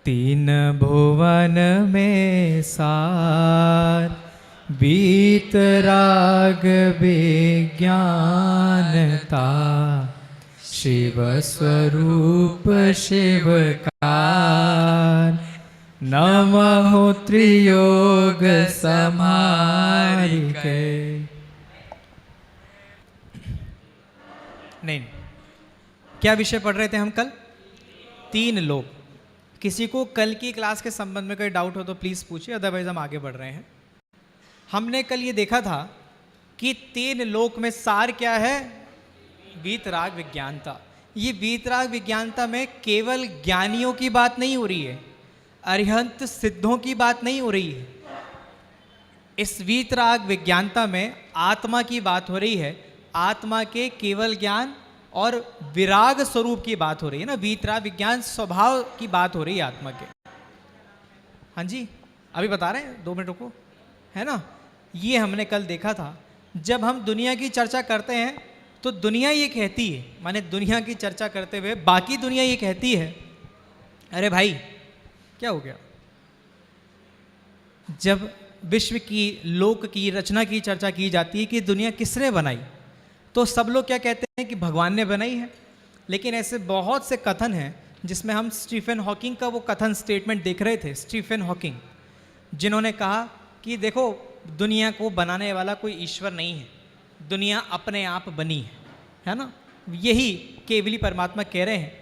तीन भुवन में सार वीतराग विज्ञानता, शिव स्वरूप शिवकार, नमो त्रियोग समारिके। नहीं, क्या विषय पढ़ रहे थे हम कल? तीन लोक। किसी को कल की क्लास के संबंध में कोई डाउट हो तो प्लीज़ पूछिए, अदरवाइज हम आगे बढ़ रहे हैं। हमने कल ये देखा था कि तीन लोक में सार क्या है? वीतराग विज्ञानता। ये वीतराग विज्ञानता में केवल ज्ञानियों की बात नहीं हो रही है, अरिहंत सिद्धों की बात नहीं हो रही है। इस वीतराग विज्ञानता में आत्मा की बात हो रही है, आत्मा के केवल ज्ञान और विराग स्वरूप की बात हो रही है ना। वीतराग विज्ञान स्वभाव की बात हो रही है आत्मा के। हाँ जी, अभी बता रहे हैं, 2 मिनट रुको, है ना। ये हमने कल देखा था। जब हम दुनिया की चर्चा करते हैं तो दुनिया ये कहती है, माने दुनिया की चर्चा करते हुए बाकी दुनिया ये कहती है, अरे भाई क्या हो गया? जब विश्व की लोक की रचना की चर्चा की जाती है कि दुनिया किसने बनाई, तो सब लोग क्या कहते हैं कि भगवान ने बनाई है। लेकिन ऐसे बहुत से कथन हैं जिसमें हम स्टीफन हॉकिंग का वो कथन स्टेटमेंट देख रहे थे। स्टीफन हॉकिंग जिन्होंने कहा कि देखो, दुनिया को बनाने वाला कोई ईश्वर नहीं है, दुनिया अपने आप बनी है ना। यही केवली परमात्मा कह रहे हैं।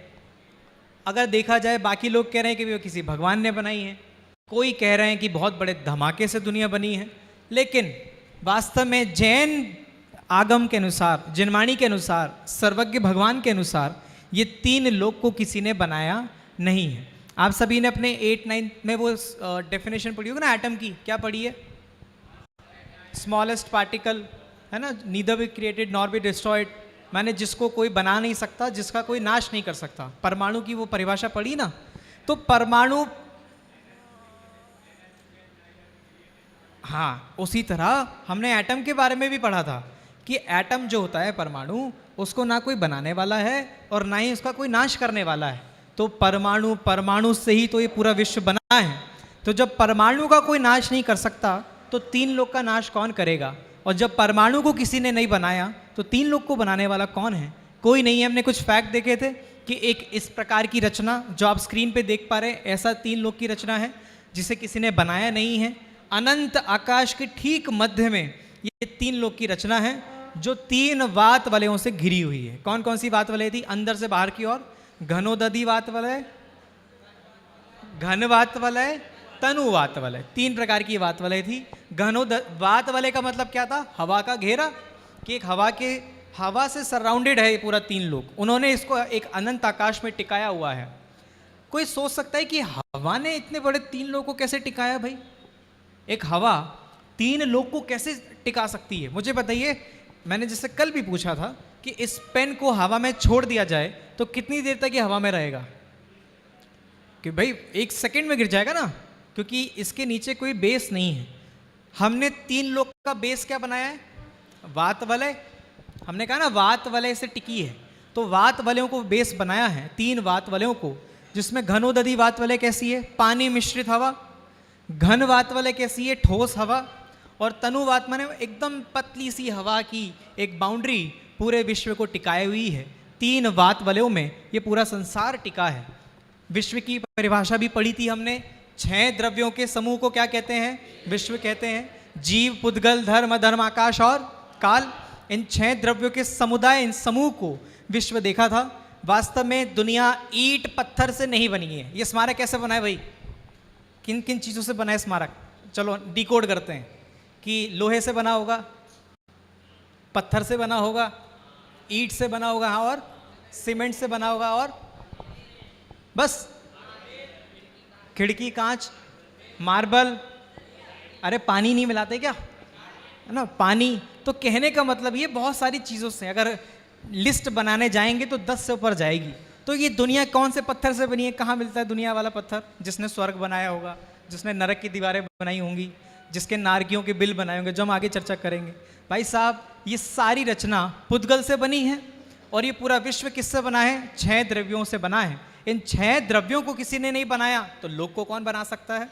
अगर देखा जाए, बाकी लोग कह रहे हैं कि वो किसी भगवान ने बनाई है, कोई कह रहे हैं कि बहुत बड़े धमाके से दुनिया बनी है। लेकिन वास्तव में जैन आगम के अनुसार, जिनवाणी के अनुसार, सर्वज्ञ भगवान के अनुसार ये तीन लोक को किसी ने बनाया नहीं है। आप सभी ने अपने 8-9 में वो डेफिनेशन पढ़ी होगी ना एटम की। क्या पढ़ी है? स्मॉलेस्ट पार्टिकल, है ना। Neither be created nor be destroyed, मैंने जिसको कोई बना नहीं सकता, जिसका कोई नाश नहीं कर सकता। परमाणु की वो परिभाषा पढ़ी ना। तो परमाणु, हाँ, उसी तरह हमने एटम के बारे में भी पढ़ा था कि एटम जो होता है, परमाणु, उसको ना कोई बनाने वाला है और ना ही उसका कोई नाश करने वाला है। तो परमाणु से ही तो ये पूरा विश्व बना है। तो जब परमाणु का कोई नाश नहीं कर सकता तो तीन लोक का नाश कौन करेगा? और जब परमाणु को किसी ने नहीं बनाया तो तीन लोक को बनाने वाला कौन है? कोई नहीं है। हमने कुछ फैक्ट देखे थे कि एक इस प्रकार की रचना जो आप स्क्रीन पे देख पा रहे हैं, ऐसा तीन लोक की रचना है जिसे किसी ने बनाया नहीं है। अनंत आकाश के ठीक मध्य में ये तीन लोक की रचना है जो 3 वात वलयों से घिरी हुई है। कौन कौन सी वात वलय थी? अंदर से बाहर की ओर घनोदधि वात वलय, घन वात वलय, तनु वात वलय, 3 प्रकार की वात वलय थी। वात वलय का मतलब क्या था? हवा का घेरा, कि एक हवा से सराउंडेड है ये पूरा 3 लोक। उन्होंने इसको एक अनंत आकाश में टिकाया हुआ है। कोई सोच सकता है कि हवा ने इतने बड़े 3 लोक को कैसे टिकाया? भाई, एक हवा 3 लोक को कैसे टिका सकती है? मुझे बताइए। मैंने जैसे कल भी पूछा था कि इस पेन को हवा में छोड़ दिया जाए तो कितनी देर तक ये हवा में रहेगा? कि भाई 1 सेकंड में गिर जाएगा ना, क्योंकि इसके नीचे कोई बेस नहीं है। हमने 3 लोक का बेस क्या बनाया है? वात वलय। हमने कहा ना वात वलय से टिकी है, तो वात वलयों को बेस बनाया है, 3 वात वलयों को, जिसमें घनोदधि वात वलय कैसी है? पानी मिश्रित हवा। घन वात वलय कैसी है? ठोस हवा। और तनु वात माने एकदम पतली सी हवा की एक बाउंड्री पूरे विश्व को टिकाए हुई है। 3 वात वलयों में ये पूरा संसार टिका है। विश्व की परिभाषा भी पढ़ी थी हमने। 6 द्रव्यों के समूह को क्या कहते हैं? विश्व कहते हैं। जीव, पुद्गल, धर्म, अधर्म, आकाश और काल, इन 6 द्रव्यों के समुदाय, इन समूह को विश्व देखा था। वास्तव में दुनिया ईंट पत्थर से नहीं बनी है। ये स्मारक कैसे बना है भाई? किन किन चीज़ों से बना है स्मारक? चलो डिकोड करते हैं कि लोहे से बना होगा, पत्थर से बना होगा, ईंट से बना होगा, हाँ, और सीमेंट से बना होगा, और बस खिड़की, कांच, मार्बल। अरे पानी नहीं मिलाते क्या, है ना? पानी। तो कहने का मतलब ये बहुत सारी चीज़ों से अगर लिस्ट बनाने जाएंगे तो 10 से ऊपर जाएगी। तो ये दुनिया कौन से पत्थर से बनी है? कहाँ मिलता है दुनिया वाला पत्थर? जिसने स्वर्ग बनाया होगा, जिसने नरक की दीवारें बनाई होंगी, जिसके नारकियों के बिल बनाए होंगे, जो हम आगे चर्चा करेंगे। भाई साहब, ये सारी रचना पुद्गल से बनी है। और ये पूरा विश्व किससे बना है? 6 द्रव्यों से बना है। इन 6 द्रव्यों को किसी ने नहीं बनाया तो लोक को कौन बना सकता है?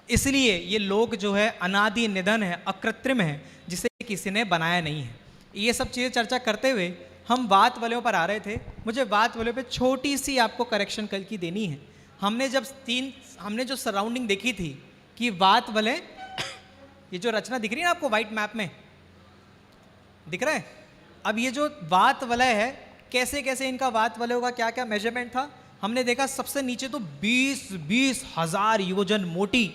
इसलिए ये लोक जो है अनादि निधन है, अकृत्रिम है, जिसे किसी ने बनाया नहीं है। ये सब चीज़ें चर्चा करते हुए हम वात वलयों पर आ रहे थे। मुझे वात वलयों पे छोटी सी आपको करेक्शन कल की देनी है। हमने जो सराउंडिंग देखी थी कि वात वलय, ये जो रचना दिख रही है ना आपको वाइट मैप में, दिख रहा है? अब ये जो वात वलय है, कैसे कैसे इनका वात वलयों का क्या क्या मेजरमेंट था हमने देखा। सबसे नीचे तो 20-20 हजार योजन मोटी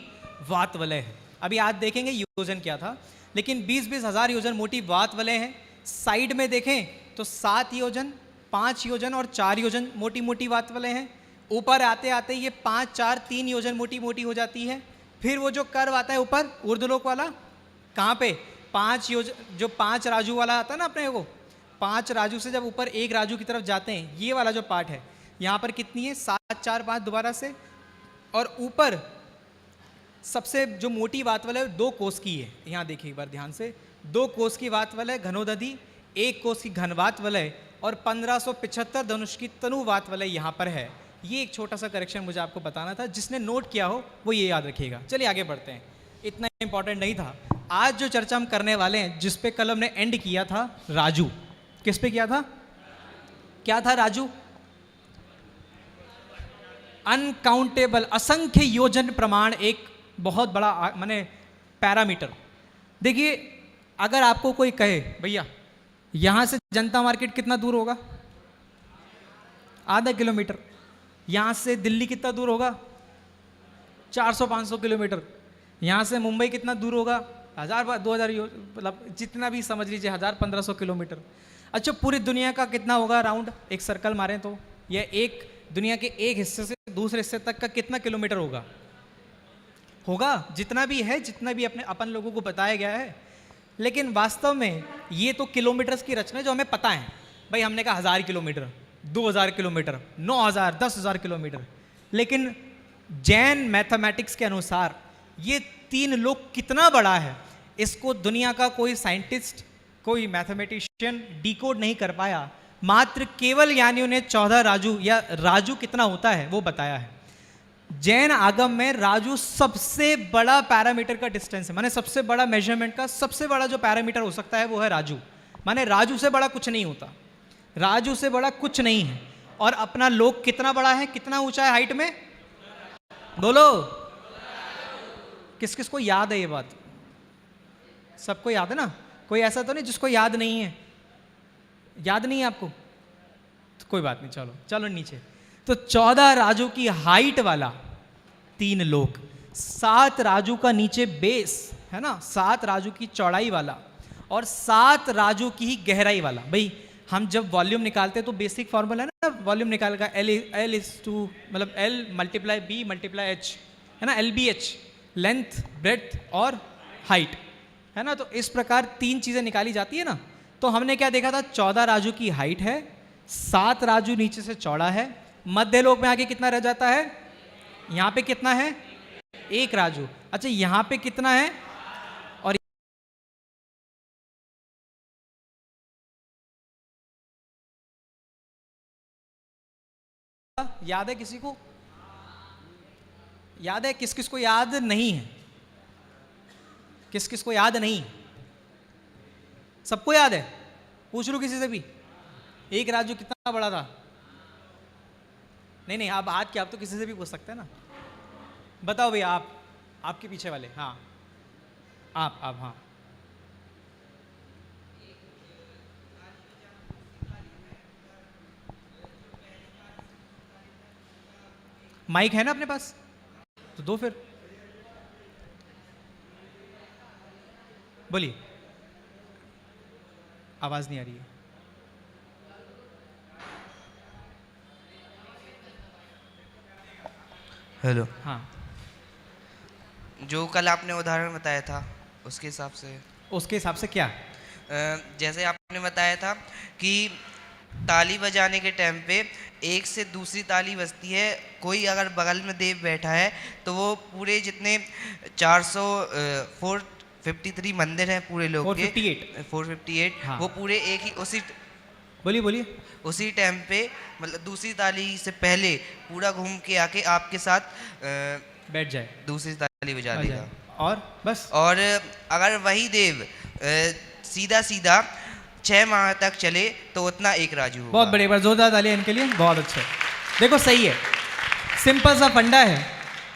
वात वलय है। अभी आज देखेंगे योजन क्या था, लेकिन 20-20 हजार योजन मोटी वात वलय है। साइड में देखें तो 7 योजन, 5 योजन और 4 योजन मोटी मोटी वात वलय हैं। ऊपर आते आते ये 5, 4, 3 योजन मोटी मोटी हो जाती है। फिर वो जो कर्व आता है ऊपर ऊर्ध्वलोक वाला, कहाँ पे? 5 योजन, जो 5 राजू वाला आता है ना अपने को, 5 राजू से जब ऊपर 1 राजू की तरफ जाते हैं, ये वाला जो पार्ट है यहाँ पर कितनी है? 7, 4, 5 दोबारा से। और ऊपर सबसे जो मोटी वात वलय 2 कोस की है। यहाँ देखिए एक बार ध्यान से, 2 कोस की वात वलय घनोदधि, 1 कोस की घनवात वलय और 1575 धनुष की तनु वात वलय यहाँ पर है। ये एक छोटा सा करेक्शन मुझे आपको बताना था, जिसने नोट किया हो वो ये याद रखिएगा। चलिए आगे बढ़ते हैं, इतना इंपॉर्टेंट नहीं था। आज जो चर्चा हम करने वाले हैं, जिस पे कल हमने एंड किया था, राजू। किस पे किया था? क्या था राजू? अनकाउंटेबल, असंख्य योजन प्रमाण, एक बहुत बड़ा माने पैरामीटर। देखिए अगर आपको कोई कहे भैया यहां से जनता मार्केट कितना दूर होगा? आधा किलोमीटर। यहां से दिल्ली कितना दूर होगा? 400-500 किलोमीटर। यहां से मुंबई कितना दूर होगा? 1000-2000, मतलब जितना भी समझ लीजिए, 1000-1500 किलोमीटर। अच्छा, पूरी दुनिया का कितना होगा राउंड? एक सर्कल मारें तो यह एक दुनिया के एक हिस्से से दूसरे हिस्से तक का कितना किलोमीटर होगा? जितना भी है, जितना भी अपन लोगों को बताया गया है। लेकिन वास्तव में ये तो किलोमीटर्स की रचना है जो हमें पता है। भाई हमने कहा 1000 किलोमीटर, 2000 किलोमीटर, 9000, 10,000 किलोमीटर। लेकिन जैन मैथमेटिक्स के अनुसार ये 3 लोक कितना बड़ा है, इसको दुनिया का कोई साइंटिस्ट, कोई मैथमेटिशियन डिकोड नहीं कर पाया। मात्र केवल यानियों ने 14 राजू, या राजू कितना होता है वो बताया है। जैन आगम में राजू सबसे बड़ा पैरामीटर का डिस्टेंस है, माने सबसे बड़ा मेजरमेंट का सबसे बड़ा जो पैरामीटर हो सकता है वो है राजू। माने राजू से बड़ा कुछ नहीं होता, राजू से बड़ा कुछ नहीं है। और अपना लोक कितना बड़ा है, कितना ऊंचा है हाइट में? बोलो, किस किस को याद है ये बात? सबको याद है ना? कोई ऐसा तो नहीं जिसको याद नहीं है? याद नहीं है आपको तो कोई बात नहीं, चलो चलो नीचे। तो 14 राजू की हाइट वाला 3 लोक, 7 राजू का नीचे बेस है ना, 7 राजू की चौड़ाई वाला और 7 राजू की ही गहराई वाला। भाई हम जब वॉल्यूम निकालते हैं तो बेसिक फॉर्मूला है ना वॉल्यूम निकाल का, L इज टू, मतलब L × B × H है ना, LBH, लेंथ, ब्रेड्थ और हाइट है ना। तो इस प्रकार 3 चीजें निकाली जाती है ना। तो हमने क्या देखा था? 14 राजू की हाइट है, 7 राजू नीचे से चौड़ा है, मध्य लोक में आके कितना रह जाता है? यहां पे कितना है? 1 राजू। अच्छा, यहां पे कितना है? और याद है किसी को? याद है? किस किस को याद नहीं है? किस किस को याद नहीं? सबको याद है? पूछ लो किसी से भी, 1 राजू कितना बड़ा था? नहीं, आप हाथ क्या, आप तो किसी से भी पूछ सकते हैं ना। बताओ भैया, आप, आपके पीछे वाले, हाँ आप हाँ। माइक है ना अपने पास? तो दो फिर, बोलिए। आवाज नहीं आ रही है। हेलो। हाँ, जो कल आपने उदाहरण बताया था उसके हिसाब से क्या? जैसे आपने बताया था कि ताली बजाने के टाइम पे एक से दूसरी ताली बजती है, कोई अगर बगल में देव बैठा है तो वो पूरे जितने 453 मंदिर हैं पूरे लोग के, 458 हाँ। वो पूरे एक ही बोलिए बोलिए। उसी टाइम पे मतलब दूसरी ताली से पहले पूरा घूम के आके आपके साथ बैठ जाए, दूसरी ताली बजा आ लेगा। जाए, और बस। और अगर वही देव सीधा सीधा 6 माह तक चले तो उतना एक राजू होगा। बहुत बढ़िया, बार जोरदार तालियां इनके लिए, बहुत अच्छे। देखो सही है, सिंपल सा फंडा है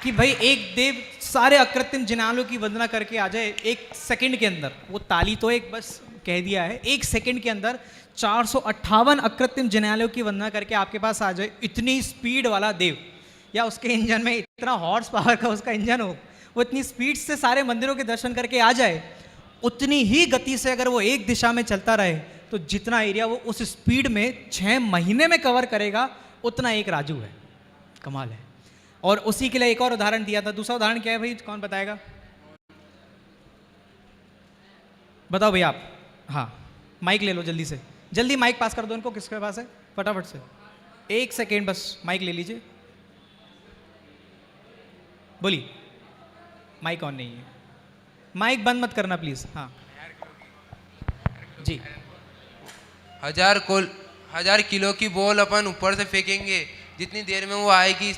कि भाई एक देव सारे अकृत्रिम जिनालों की वंदना करके आ जाए एक सेकंड के अंदर। वो ताली तो एक बस कह दिया है, एक सेकंड के अंदर 458 अकृत्रिम जिनालों की वंदना करके आपके पास आ जाए। इतनी स्पीड वाला देव, या उसके इंजन में इतना हॉर्स पावर का उसका इंजन हो, वो इतनी स्पीड से सारे मंदिरों के दर्शन करके आ जाए, उतनी ही गति से अगर वो एक दिशा में चलता रहे तो जितना एरिया वो उस स्पीड में 6 महीने में कवर करेगा उतना एक राजू है। कमाल है। और उसी के लिए एक और उदाहरण दिया था। दूसरा उदाहरण क्या है भाई, कौन बताएगा? बताओ भैया आप। हाँ, माइक ले लो जल्दी से, जल्दी माइक पास कर दो इनको, किसके पास है फटाफट से। 1 सेकेंड बस, माइक ले लीजिए, बोलिए। माइक ऑन नहीं है, माइक बंद मत करना प्लीज। हाँ जी। 1000 किलो की बॉल अपन ऊपर से फेंकेंगे, जितनी देर में वो आएगी,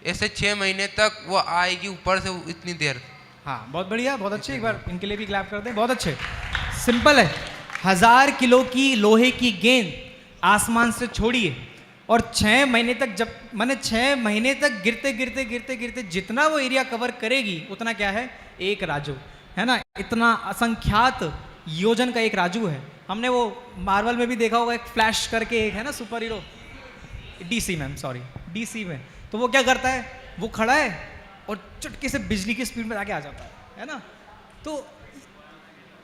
ऐसे 6 महीने तक वो आएगी ऊपर से इतनी देर। हाँ बहुत बढ़िया, बहुत अच्छे, एक बार इनके लिए भी क्लैप कर दें, बहुत अच्छे। सिंपल है, 1000 किलो की लोहे की गेंद आसमान से छोड़िए और 6 महीने तक, जब मैंने 6 महीने तक गिरते गिरते गिरते गिरते जितना वो एरिया कवर करेगी उतना क्या है, एक राजू है ना। इतना असंख्यात योजन का एक राजू है। हमने वो मार्वल में भी देखा होगा, एक फ्लैश करके एक है ना सुपर हीरो, डीसी में, सॉरी डीसी में, तो वो क्या करता है, वो खड़ा है और चुटकी से बिजली की स्पीड में आके आ जाता है ना। तो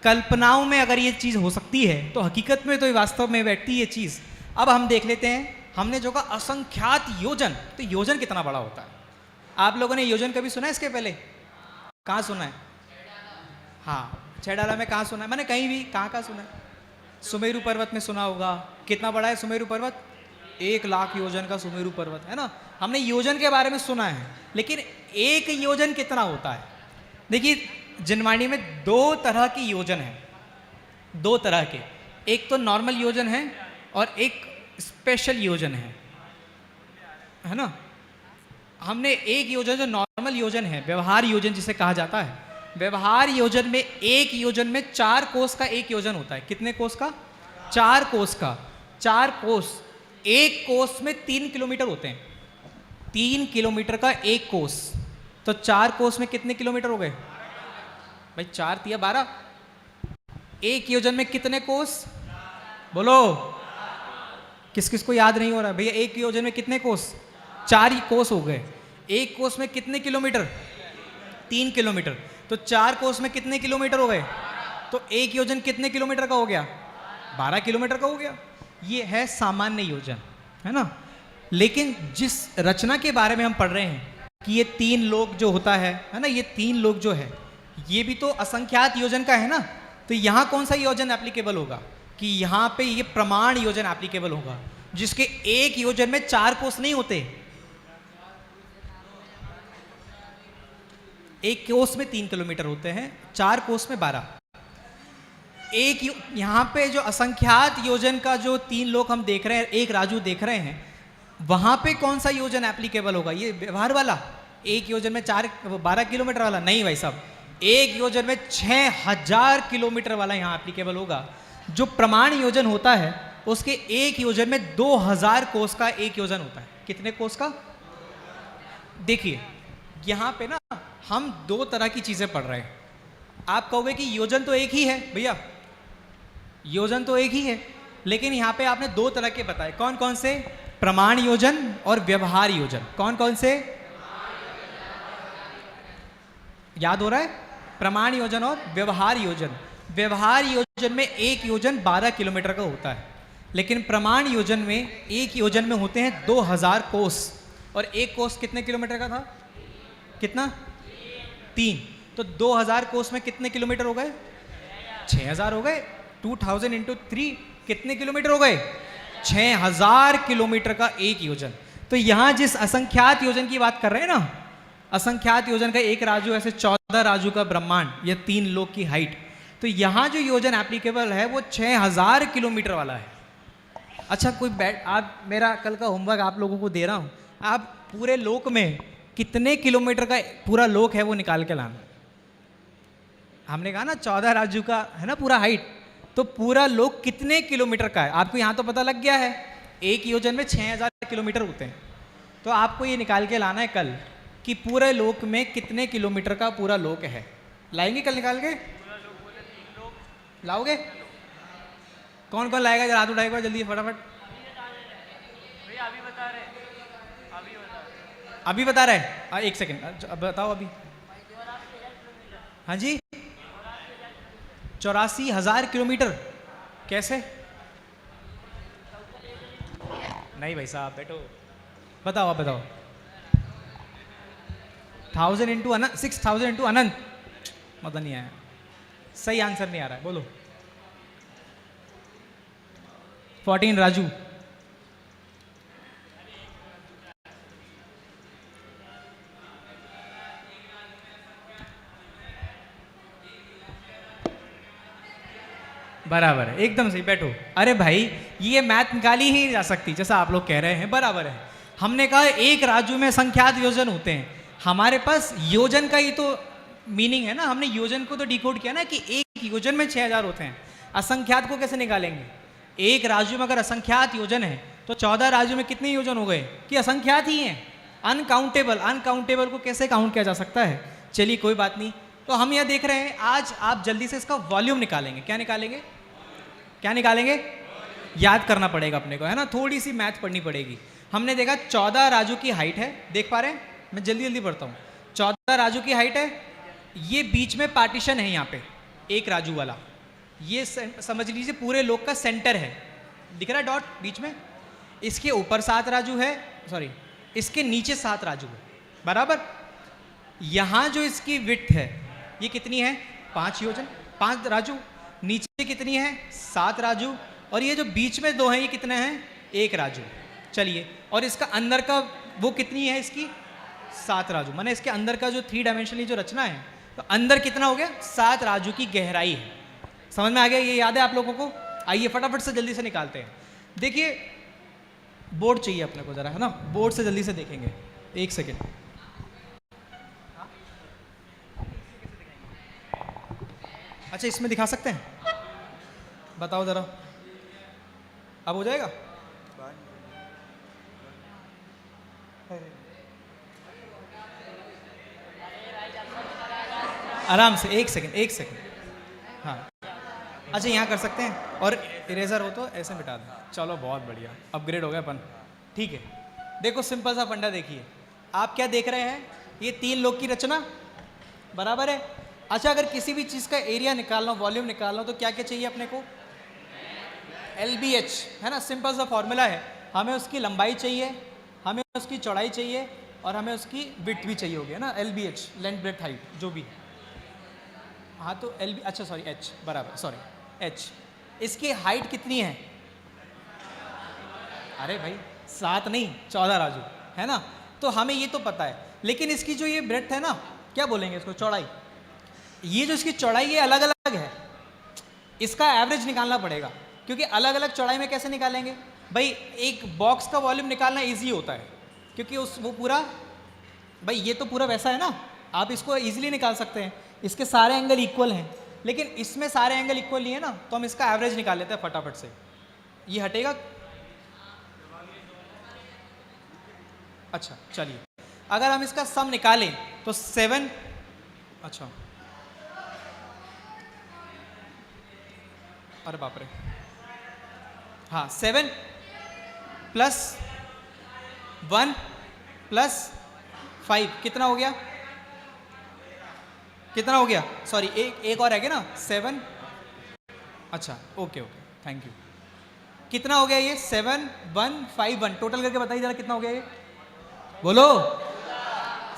कल्पनाओं में अगर ये चीज़ हो सकती है तो हकीकत में तो ये वास्तव में बैठती है ये चीज़। अब हम देख लेते हैं, हमने जो कहा असंख्यात योजन, तो योजन कितना बड़ा होता है? आप लोगों ने योजन कभी सुना है इसके पहले? कहाँ सुना है? हाँ, छैडाला में कहाँ सुना है? मैंने कहीं भी कहाँ सुना है? सुमेरु पर्वत में सुना होगा। कितना बड़ा है सुमेरु पर्वत? 1 लाख योजन का सुमेरु पर्वत है ना। हमने योजन के बारे में सुना है, लेकिन एक योजन कितना होता है? देखिए, जिनवाणी में 2 तरह की योजन है, 2 तरह के। एक तो नॉर्मल योजन है और एक स्पेशल योजन है ना। हमने एक योजन जो नॉर्मल योजन है, व्यवहार योजन जिसे कहा जाता है, व्यवहार योजन में एक योजन में 4 कोस का एक योजन होता है। कितने कोस का? 4 कोस का। 4 कोस, एक कोस में 3 किलोमीटर होते हैं। 3 किलोमीटर का एक कोस, तो 4 कोस में कितने किलोमीटर हो गए भाई? 4 तिया 12। एक योजन में कितने कोस? बोलो, किस किस को याद नहीं हो रहा भैया? एक योजन में कितने कोस? 4 ही कोस हो गए। एक कोस में कितने किलोमीटर? 3 किलोमीटर। तो 4 कोस में कितने किलोमीटर हो गए? तो एक योजन कितने किलोमीटर का हो गया? 12 किलोमीटर का हो गया। ये है सामान्य योजन, है ना। लेकिन जिस रचना के बारे में हम पढ़ रहे हैं कि ये 3 लोक जो होता है ना, ये 3 लोक जो है, ये भी तो असंख्यात योजन का है ना। तो यहाँ कौन सा योजन एप्लीकेबल होगा? कि यहाँ पे ये प्रमाण योजन एप्लीकेबल होगा, जिसके एक योजन में 4 कोस नहीं होते। एक कोस में 3 किलोमीटर होते हैं, 4 कोस में 12। एक यहाँ पे जो असंख्यात योजन का जो 3 लोग हम देख रहे हैं, एक राजू देख रहे हैं, वहां पे कौन सा योजन एप्लीकेबल होगा? ये व्यवहार वाला, एक योजन में 12 किलोमीटर वाला नहीं भाई साहब। एक योजन में 6000 किलोमीटर वाला यहाँ एप्लीकेबल होगा। जो प्रमाण योजन होता है उसके एक योजन में 2000 कोस का एक योजन होता है। कितने कोस का? देखिए यहाँ पे ना हम 2 तरह की चीजें पढ़ रहे हैं। आप कहोगे कि योजन तो एक ही है भैया, योजन तो एक ही है, लेकिन यहाँ पे आपने 2 तरह के बताए। कौन कौन से? प्रमाण योजन और व्यवहार योजन। कौन कौन से? याद हो रहा है? प्रमाण योजन और व्यवहार योजन। व्यवहार योजन में एक योजन 12 किलोमीटर का होता है, लेकिन प्रमाण योजन में एक योजन में होते हैं 2000 कोस। और एक कोस कितने किलोमीटर का था? कितना? 3। तो 2000 कोस में कितने किलोमीटर हो गए? 6000 हो गए। 2000 इंटू 3 कितने किलोमीटर हो गए? 6000 किलोमीटर का एक योजन। तो यहां जिस असंख्यात योजन की बात कर रहे हैं ना, असंख्यात योजन का एक राजू, ऐसे 14 राजू का ब्रह्मांड, या 3 लोक की हाइट। तो यहां जो योजन एप्लीकेबल है वो 6000 किलोमीटर वाला है। अच्छा कोई बैठ, आप मेरा कल का होमवर्क आप लोगों को दे रहा हूँ, आप पूरे लोक में कितने किलोमीटर का पूरा लोक है वो निकाल के लाना। हमने कहा ना 14 राज्यों का है ना पूरा हाइट, तो पूरा लोक कितने किलोमीटर का है आपको यहाँ तो पता लग गया है, एक योजन में 6000 किलोमीटर होते हैं। तो आपको ये निकाल के लाना है कल कि पूरे लोक में कितने किलोमीटर का पूरा लोक है। लाएंगे कल निकाल के? लाओगे? कौन कौन लाएगा जरा हाथ उठाएगा जल्दी फटाफट। अभी बता रहे हैं, एक सेकंड अब बताओ अभी। हाँ जी 84,000 किलोमीटर। कैसे? नहीं भाई साहब बैठो, बताओ आप बताओ। 1000 इंटू अनंत, 6000 इंटू अनंत, मतलब नहीं आया, सही आंसर नहीं आ रहा है, बोलो। 14 राजू। बराबर है, एकदम सही, बैठो। अरे भाई ये मैथ निकाली ही नहीं जा सकती जैसा आप लोग कह रहे हैं, बराबर है। हमने कहा एक राज्य में संख्यात योजन होते हैं, हमारे पास योजन का ही तो मीनिंग है ना, हमने योजन को तो डिकोड किया ना कि एक योजन में 6000 होते हैं। असंख्यात को कैसे निकालेंगे? एक राज्य में अगर असंख्यात योजन है तो 14 राज्यों में कितने योजन हो गए कि असंख्यात ही हैं, अनकाउंटेबल। अनकाउंटेबल को कैसे काउंट किया जा सकता है? चलिए कोई बात नहीं। तो हम यह देख रहे हैं आज आप जल्दी से इसका वॉल्यूम निकालेंगे। क्या निकालेंगे? क्या निकालेंगे? याद करना पड़ेगा अपने को, है ना, थोड़ी सी मैथ पढ़नी पड़ेगी। हमने देखा 14 राजू की हाइट है, देख पा रहे हैं? मैं जल्दी जल्दी पढ़ता हूँ। 14 राजू की हाइट है, ये बीच में पार्टीशन है यहाँ पे एक राजू वाला, ये समझ लीजिए पूरे लोक का सेंटर है, दिख रहा है डॉट बीच में। इसके ऊपर 7 राजू है, सॉरी इसके नीचे 7 राजू है, बराबर। यहाँ जो इसकी विड्थ है ये कितनी है? 5 योजन, 5 राजू। नीचे कितनी है? 7 राजू। और ये जो बीच में 2 हैं ये कितने हैं? 1 राजू। चलिए, और इसका अंदर का वो कितनी है इसकी? 7 राजू। माने इसके अंदर का जो 3 डायमेंशनली जो रचना है, तो अंदर कितना हो गया? 7 राजू की गहराई है। समझ में आ गया? ये याद है आप लोगों को? आइए फटाफट से जल्दी से निकालते हैं। देखिए बोर्ड चाहिए अपने को जरा, है ना, बोर्ड से जल्दी से देखेंगे। एक सेकेंड, अच्छा इसमें दिखा सकते हैं? बताओ जरा, अब हो जाएगा? आराम से, एक सेकेंड एक सेकेंड। हाँ अच्छा यहाँ कर सकते हैं, और इरेजर हो तो ऐसे मिटा दें। चलो बहुत बढ़िया, अपग्रेड हो गया अपन। ठीक है, देखो सिंपल सा फंडा देखिए। आप क्या देख रहे हैं? ये 3 लोग की रचना, बराबर है। अच्छा अगर किसी भी चीज़ का एरिया निकालना हो, वॉल्यूम निकालना हो, तो क्या क्या चाहिए अपने को? LBH, है ना, सिंपल सा फॉर्मूला है। हमें उसकी लंबाई चाहिए, हमें उसकी चौड़ाई चाहिए, और हमें उसकी विड्थ भी चाहिए होगी, है ना, LBH, लेंथ ब्रेड्थ हाइट जो भी है। हाँ तो LB, अच्छा सॉरी H, बराबर, सॉरी H। इसकी हाइट कितनी है? अरे भाई 7 नहीं 14 राजू, है ना। तो हमें ये तो पता है, लेकिन इसकी जो ये ब्रेड्थ है ना, क्या बोलेंगे इसको, चौड़ाई, ये जो इसकी चौड़ाई है अलग अलग है, इसका एवरेज निकालना पड़ेगा। क्योंकि अलग अलग चौड़ाई में कैसे निकालेंगे भाई? एक बॉक्स का वॉल्यूम निकालना इजी होता है, क्योंकि वो पूरा, भाई ये तो पूरा वैसा है ना, आप इसको इजीली निकाल सकते हैं, इसके सारे एंगल इक्वल हैं। लेकिन इसमें सारे एंगल इक्वल नहीं है ना, तो हम इसका एवरेज निकाल लेते हैं फटाफट से। ये हटेगा? अच्छा चलिए, अगर हम इसका सम निकालें तो 7, अच्छा अरे बाप रे, हाँ 7 प्लस 1 प्लस 5 कितना हो गया? कितना हो गया? सॉरी एक और है क्या ना, 7, अच्छा ओके ओके थैंक यू। कितना हो गया ये? 7 1 5 1, टोटल करके बताइए जरा कितना हो गया ये, बोलो।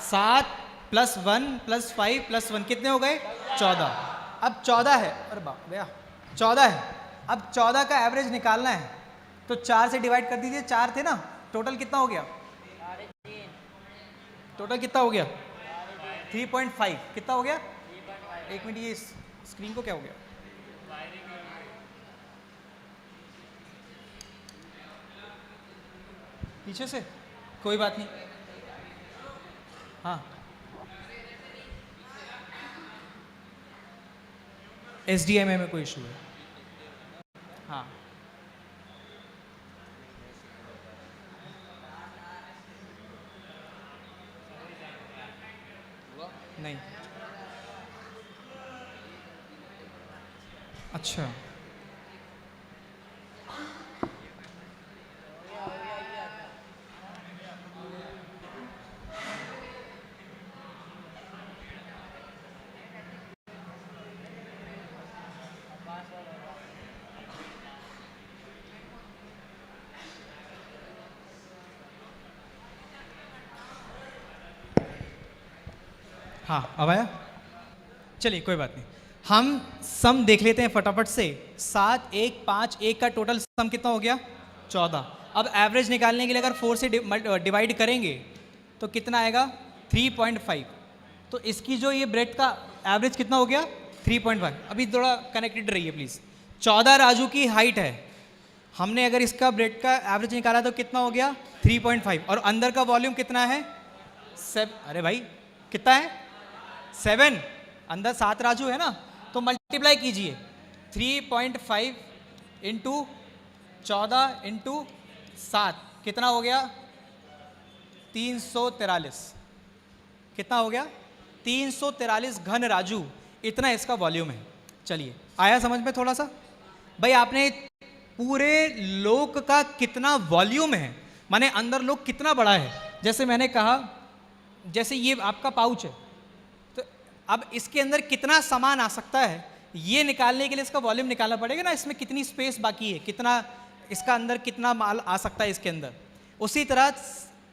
7 प्लस 1 प्लस 5 प्लस 1 कितने हो गए? 14। अब 14 है, अरे बाप भैया 14 है। अब 14 का एवरेज निकालना है तो 4 से डिवाइड कर दीजिए, 4 थे ना, टोटल कितना हो गया? टोटल कितना हो गया? 3.5। कितना हो गया? एक मिनट, ये स्क्रीन को क्या हो गया? पीछे से कोई बात नहीं। हाँ, SDMA में कोई इशू है। हाँ, नहीं, अच्छा, हाँ अब आया। चलिए कोई बात नहीं, हम सम देख लेते हैं फटाफट से। 7 1 5 1 का टोटल सम कितना हो गया? 14। अब एवरेज निकालने के लिए अगर 4 से डिवाइड करेंगे तो कितना आएगा? 3.5। तो इसकी जो ये ब्रेड का एवरेज कितना हो गया? 3.5। अभी थोड़ा कनेक्टेड रहिए प्लीज़। 14 राजू की हाइट है, हमने अगर इसका ब्रेड का एवरेज निकाला तो कितना हो गया? 3.5। और अंदर का वॉल्यूम कितना है? 7। अरे भाई कितना है? 7। अंदर 7 राजू है ना, तो मल्टीप्लाई कीजिए। 3.5 इंटू 14 इंटू 7 कितना हो गया? 343। कितना हो गया? 343 घन राजू, इतना इसका वॉल्यूम है। चलिए आया समझ में थोड़ा सा? भाई आपने पूरे लोक का कितना वॉल्यूम है, माने अंदर लोक कितना बड़ा है। जैसे मैंने कहा, जैसे ये आपका पाउच है, तो अब इसके अंदर कितना सामान आ सकता है ये निकालने के लिए इसका वॉल्यूम निकालना पड़ेगा ना। इसमें कितनी स्पेस बाकी है, कितना इसका अंदर कितना माल आ सकता है इसके अंदर। उसी तरह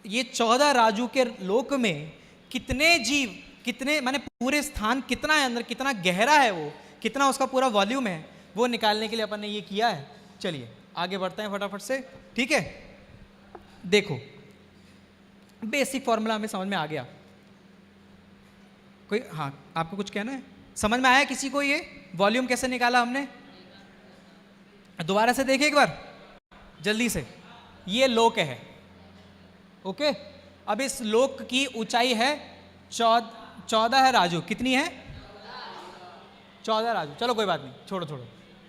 ये 14 राजू के लोक में कितने जीव, कितने माने पूरे स्थान कितना है अंदर, कितना गहरा है वो, कितना उसका पूरा वॉल्यूम है, वो निकालने के लिए अपन ने ये किया है। चलिए आगे बढ़ते हैं फटाफट से, ठीक है। देखो बेसिक फॉर्मूला हमें समझ में आ गया। कोई, हाँ आपको कुछ कहना है? समझ में आया किसी को ये वॉल्यूम कैसे निकाला हमने? दोबारा से देखिए एक बार जल्दी से। ये लोक है, ओके। अब इस लोक की ऊंचाई है 14 है राजू। कितनी है? 14 राजू। चलो कोई बात नहीं, छोड़ो छोड़ो।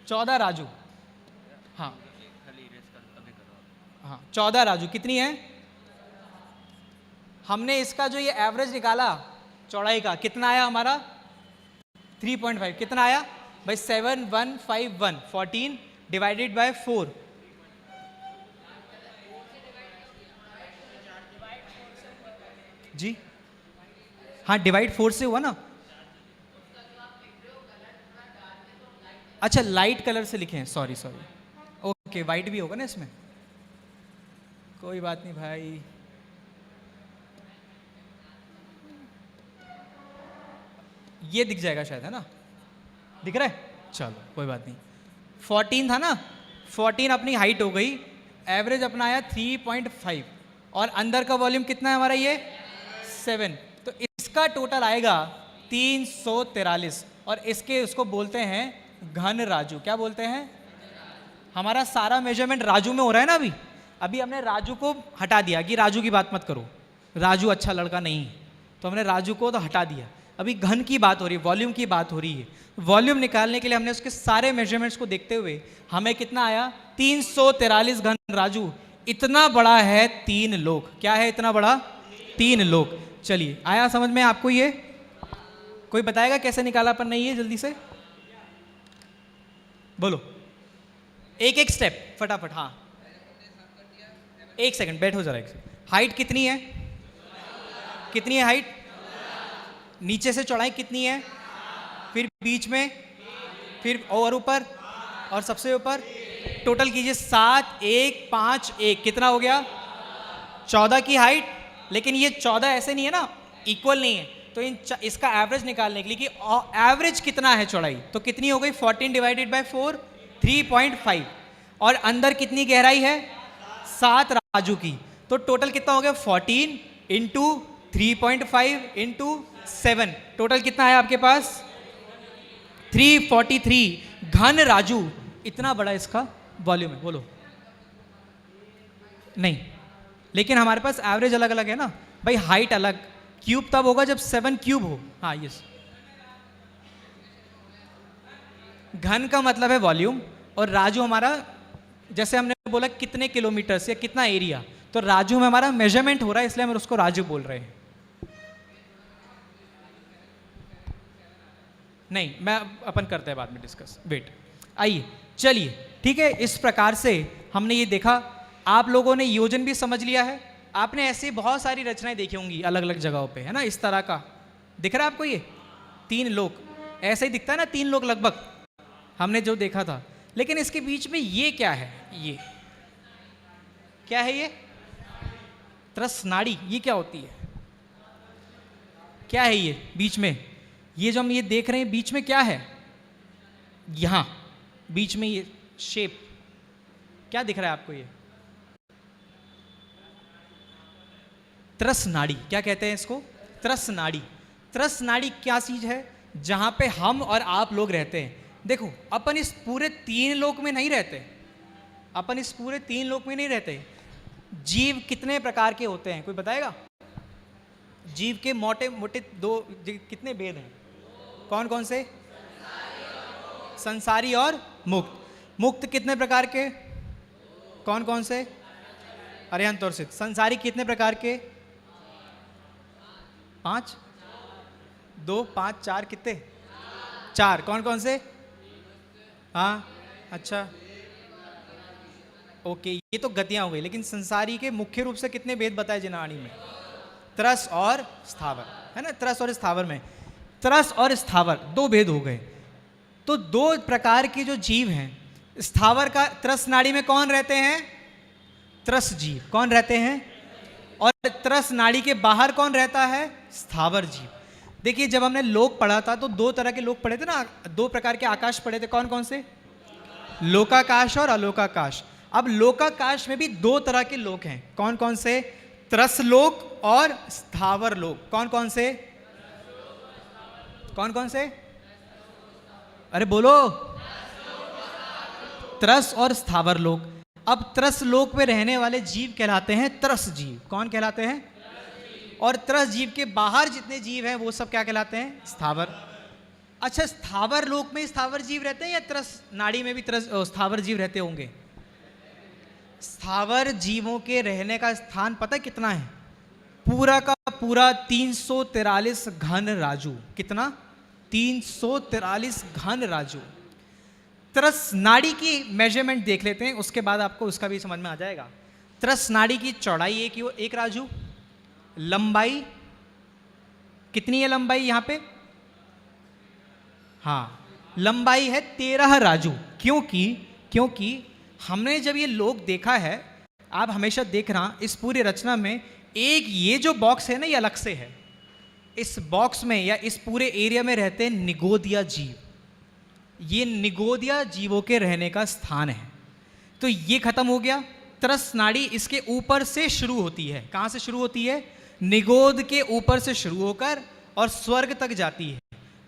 14 राजू, हाँ हाँ 14 राजू कितनी है? हमने इसका जो ये एवरेज निकाला चौड़ाई का, कितना आया हमारा? 3.5। कितना आया भाई? 7151। 14 डिवाइडेड बाय 4। जी हाँ, डिवाइड 4 से हुआ ना। अच्छा लाइट कलर से लिखे हैं, सॉरी सॉरी। ओके वाइट भी होगा ना इसमें, कोई बात नहीं भाई। ये दिख जाएगा शायद, है ना? दिख रहा है? चलो कोई बात नहीं। 14 था ना, 14 अपनी हाइट हो गई, एवरेज अपना आया 3.5 और अंदर का वॉल्यूम कितना है हमारा? ये 7। तो इसका टोटल आएगा 343 और इसके उसको बोलते हैं घन राजू। क्या बोलते हैं? हमारा सारा मेजरमेंट राजू में हो रहा है ना। अभी अभी हमने राजू को हटा दिया कि राजू की बात मत करो, राजू अच्छा लड़का नहीं है, तो हमने राजू को तो हटा दिया। अभी घन की बात हो रही है, वॉल्यूम की बात हो रही है। वॉल्यूम निकालने के लिए हमने उसके सारे मेजरमेंट्स को देखते हुए हमें कितना आया? 343 घन राजू। इतना बड़ा है 3 लोक। क्या है इतना बड़ा? 3 लोक। चलिए आया समझ में आपको ये? कोई बताएगा कैसे निकाला अपन ने ये? जल्दी से बोलो, एक एक स्टेप फटाफट। हाँ एक सेकंड बैठो जरा। एक हाइट कितनी है? कितनी है हाइट? नीचे से चौड़ाई कितनी है? फिर बीच में, फिर और ऊपर, और सबसे ऊपर। टोटल कीजिए 7 1 5 1। कितना हो गया? 14 की हाइट। लेकिन ये 14 ऐसे नहीं है ना, इक्वल नहीं है। तो इसका एवरेज निकालने के लिए कि एवरेज कितना है चौड़ाई, तो कितनी हो गई? 14 डिवाइडेड बाय 4, 3.5। और अंदर कितनी गहराई है? 7 राजू की। तो टोटल कितना हो गया? 14 इंटू 3.5 इंटू 7। टोटल कितना है आपके पास? 343 घन राजू। इतना बड़ा इसका वॉल्यूम है। बोलो नहीं, लेकिन हमारे पास एवरेज अलग अलग है ना भाई, हाइट अलग। क्यूब तब होगा जब 7 क्यूब हो। हाँ यस, घन का मतलब है वॉल्यूम, और राजू हमारा, जैसे हमने बोला कितने किलोमीटर से कितना एरिया, तो राजू में हमारा मेजरमेंट हो रहा है, इसलिए हम उसको राजू बोल रहे हैं। नहीं, मैं अपन करते हैं बाद में डिस्कस, वेट। आइए चलिए, ठीक है। इस प्रकार से हमने ये देखा, आप लोगों ने योजन भी समझ लिया है। आपने ऐसी बहुत सारी रचनाएं देखी होंगी अलग अलग जगहों पे, है ना, इस तरह का दिख रहा है आपको। ये 3 लोग ऐसे ही दिखता है ना, 3 लोग लगभग हमने जो देखा था। लेकिन इसके बीच में ये क्या है, ये क्या है, ये त्रस नाड़ी, ये क्या होती है, क्या है ये बीच में, ये जो हम ये देख रहे हैं बीच में क्या है, यहां बीच में ये शेप क्या दिख रहा है आपको, ये त्रस नाड़ी, क्या कहते हैं इसको, त्रस नाड़ी। त्रस नाड़ी क्या चीज है, जहां पे हम और आप लोग रहते हैं। देखो, अपन इस पूरे 3 लोक में नहीं रहते, अपन इस पूरे 3 लोक में नहीं रहते। जीव कितने प्रकार के होते हैं, कोई बताएगा? जीव के मोटे मोटे 2 कितने भेद हैं, कौन कौन से? संसारी और मुक्त। मुक्त कितने प्रकार के, कौन कौन से? अरिहंत और सिद्ध। संसारी कितने प्रकार के? 5, 2, 5, 4, कितने? 4। कौन कौन से? हाँ अच्छा, ओके, ये तो गतियां हो गई। लेकिन संसारी के मुख्य रूप से कितने भेद बताए जिनाणी में? त्रस और स्थावर, है ना, त्रस और स्थावर में, त्रस और स्थावर 2 भेद हो गए। तो 2 प्रकार के जो जीव हैं, स्थावर का त्रस नाड़ी में कौन रहते हैं? त्रस जीव। कौन रहते हैं? और त्रस नाड़ी के बाहर कौन रहता है? स्थावर जीव। देखिए, जब हमने लोक पढ़ा था तो 2 तरह के लोक पढ़े थे ना, 2 प्रकार के आकाश पढ़े थे, कौन कौन से? लोकाकाश और अलोकाकाश। अब लोकाकाश में भी 2 तरह के लोक हैं, कौन कौन से? त्रस लोक और स्थावर लोक। कौन कौन से? कौन कौन से? अरे बोलो, त्रस और स्थावर लोक। अब त्रस लोक में रहने वाले जीव कहलाते हैं त्रस जीव। कौन कहलाते हैं? और त्रस जीव के बाहर जितने जीव हैं वो सब क्या कहलाते हैं? स्थावर। अच्छा, स्थावर लोक में स्थावर जीव रहते हैं या त्रस नाड़ी में भी स्थावर जीव रहते होंगे? स्थावर जीवों के रहने का स्थान पता है कितना है? पूरा का पूरा 343 घन राजू। कितना? 343 घन राजू। त्रस नाड़ी की मेजरमेंट देख लेते हैं, उसके बाद आपको उसका भी समझ में आ जाएगा। त्रस नाड़ी की चौड़ाई एक राजू, लंबाई कितनी है? लंबाई यहां पे, हाँ, लंबाई है 13 राजू। क्योंकि हमने जब ये लोक देखा है, आप हमेशा देख रहा, इस पूरी रचना में एक ये जो बॉक्स है ना, ये अलग से है। इस बॉक्स में या इस पूरे एरिया में रहते हैं निगोदिया जीव। ये निगोदिया जीवों के रहने का स्थान है। तो ये खत्म हो गया। त्रस नाड़ी इसके ऊपर से शुरू होती है। कहां से शुरू होती है? निगोद के ऊपर से शुरू होकर और स्वर्ग तक जाती है।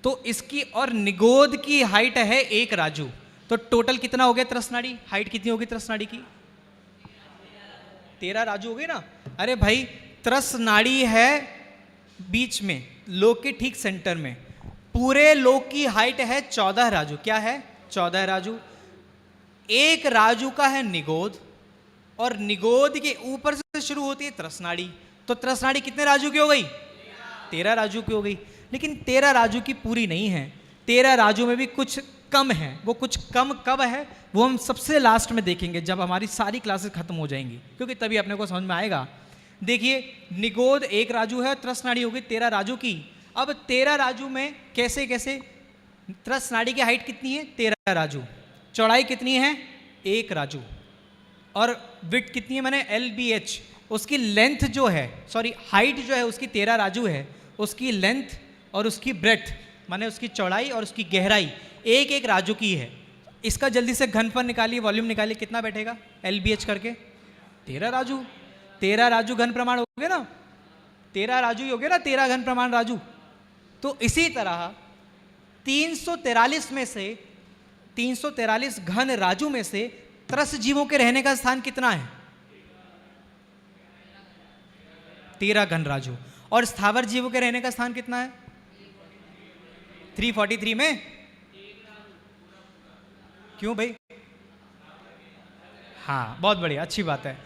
तो इसकी और निगोद की हाइट है 1 राजू। तो टोटल कितना हो गया त्रस नाड़ी? हाइट कितनी होगी त्रस नाड़ी की? 13 राजू हो गई ना। अरे भाई, त्रस नाड़ी है बीच में, लोक के ठीक सेंटर में। पूरे लोक की हाइट है 14 राजू। क्या है? 14 राजू। 1 राजू का है निगोद, और निगोद के ऊपर से शुरू होती है त्रस नाड़ी। तो त्रस नाड़ी कितने राजू की हो गई? 13 राजू की हो गई। लेकिन 13 राजू की पूरी नहीं है, 13 राजू में भी कुछ कम है। वो कुछ कम कब है वो हम सबसे लास्ट में देखेंगे, जब हमारी सारी क्लासेस खत्म हो जाएंगी, क्योंकि तभी अपने को समझ में आएगा। देखिए, निगोद 1 राजू है, त्रस नाड़ी हो गई 13 राजू की। अब 13 राजू में कैसे कैसे, त्रस नाड़ी की हाइट कितनी है? 13 राजू। चौड़ाई कितनी है? 1 राजू। और विड्थ कितनी है? मैंने LBH, उसकी लेंथ जो है, सॉरी हाइट जो है उसकी 13 राजू है, उसकी लेंथ और उसकी ब्रेड्थ, माने उसकी चौड़ाई और उसकी गहराई 1-1 राजू की है। इसका जल्दी से घनफल निकालिए, वॉल्यूम निकालिए, कितना बैठेगा LBH करके? 13 राजू। 13 राजू घन प्रमाण हो गया ना, 13 राजू ही हो गया ना, 13 घन प्रमाण राजू। तो इसी तरह 343 में से, 343 घन राजू में से त्रस जीवों के रहने का स्थान कितना है? 13 घन राजू। और स्थावर जीवों के रहने का स्थान कितना है? 343 में। क्यों भाई? हाँ, बहुत बढ़िया, अच्छी बात है।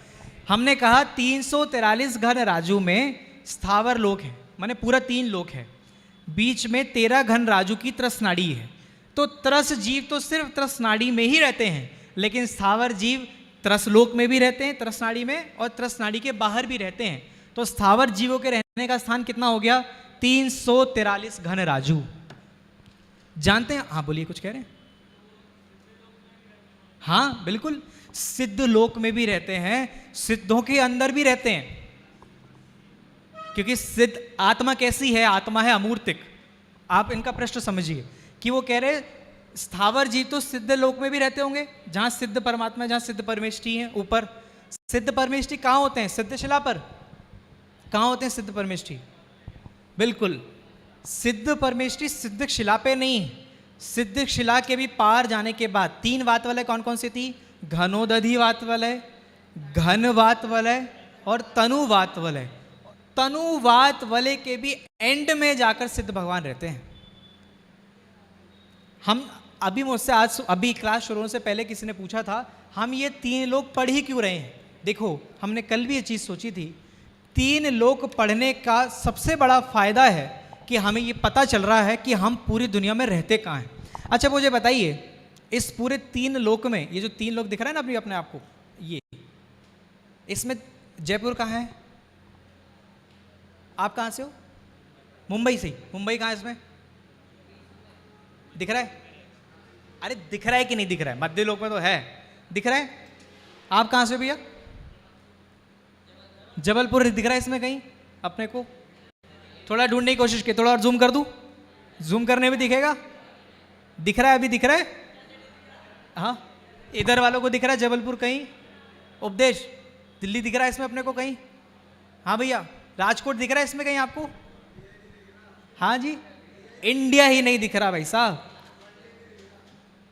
हमने कहा 343 घन राजू में स्थावर लोक है, माने पूरा 3 लोक है, बीच में 13 घन राजू की त्रसनाड़ी है। तो त्रस जीव तो सिर्फ त्रसनाड़ी में ही रहते हैं, लेकिन स्थावर जीव त्रसलोक में भी रहते हैं, त्रसनाड़ी में, और त्रसनाड़ी के बाहर भी रहते हैं। तो स्थावर जीवों के रहने का स्थान कितना हो गया? 343 घन राजू। जानते हैं? हाँ बोलिए, कुछ कह रहे हैं? हाँ बिल्कुल, सिद्ध लोक में भी रहते हैं, सिद्धों के अंदर भी रहते हैं। क्योंकि सिद्ध आत्मा कैसी है? आत्मा है अमूर्तिक। आप इनका प्रश्न समझिए कि वो कह रहे स्थावर जीव तो सिद्ध लोक में भी रहते होंगे, जहां सिद्ध परमात्मा, जहां सिद्ध परमेष्ठी है ऊपर। सिद्ध परमेष्ठी कहां होते हैं? सिद्ध शिला पर। कहां होते हैं सिद्ध परमेष्ठी? बिल्कुल, सिद्ध परमेष्ठी सिद्ध शिला पे नहीं, सिद्ध शिला के भी पार जाने के बाद 3 वात वलय कौन कौन सी थी? घनोदधि वात वलय, घन वात वलय और तनु वात वलय। तनु वात वलय के भी एंड में जाकर सिद्ध भगवान रहते हैं। हम अभी मुझसे आज अभी क्लास शुरू होने से पहले किसी ने पूछा था, हम ये 3 लोग पढ़ ही क्यों रहे हैं? देखो, हमने कल भी ये चीज़ सोची थी, 3 लोग पढ़ने का सबसे बड़ा फायदा है कि हमें ये पता चल रहा है कि हम पूरी दुनिया में रहते कहाँ हैं। अच्छा मुझे बताइए, इस पूरे 3 लोक में ये जो 3 लोग दिख रहा है ना अभी अपने आप को, ये इसमें जयपुर कहाँ है? आप कहाँ से हो? मुंबई से। मुंबई कहाँ है इसमें? दिख रहा है? अरे दिख रहा है कि नहीं दिख रहा है? मध्य लोक में तो है, दिख रहा है। आप कहाँ से हो भैया? जबलपुर दिख रहा है इसमें कहीं अपने को? थोड़ा ढूंढने की कोशिश की, थोड़ा और जूम कर दूं? जूम करने में दिखेगा? दिख रहा है? अभी दिख रहा है? हाँ, इधर वालों को दिख रहा है जबलपुर कहीं? उपदेश, दिल्ली दिख रहा है इसमें अपने को कहीं? हाँ भैया, राजकोट दिख रहा है इसमें कहीं आपको? हाँ जी, इंडिया ही नहीं दिख रहा भाई साहब।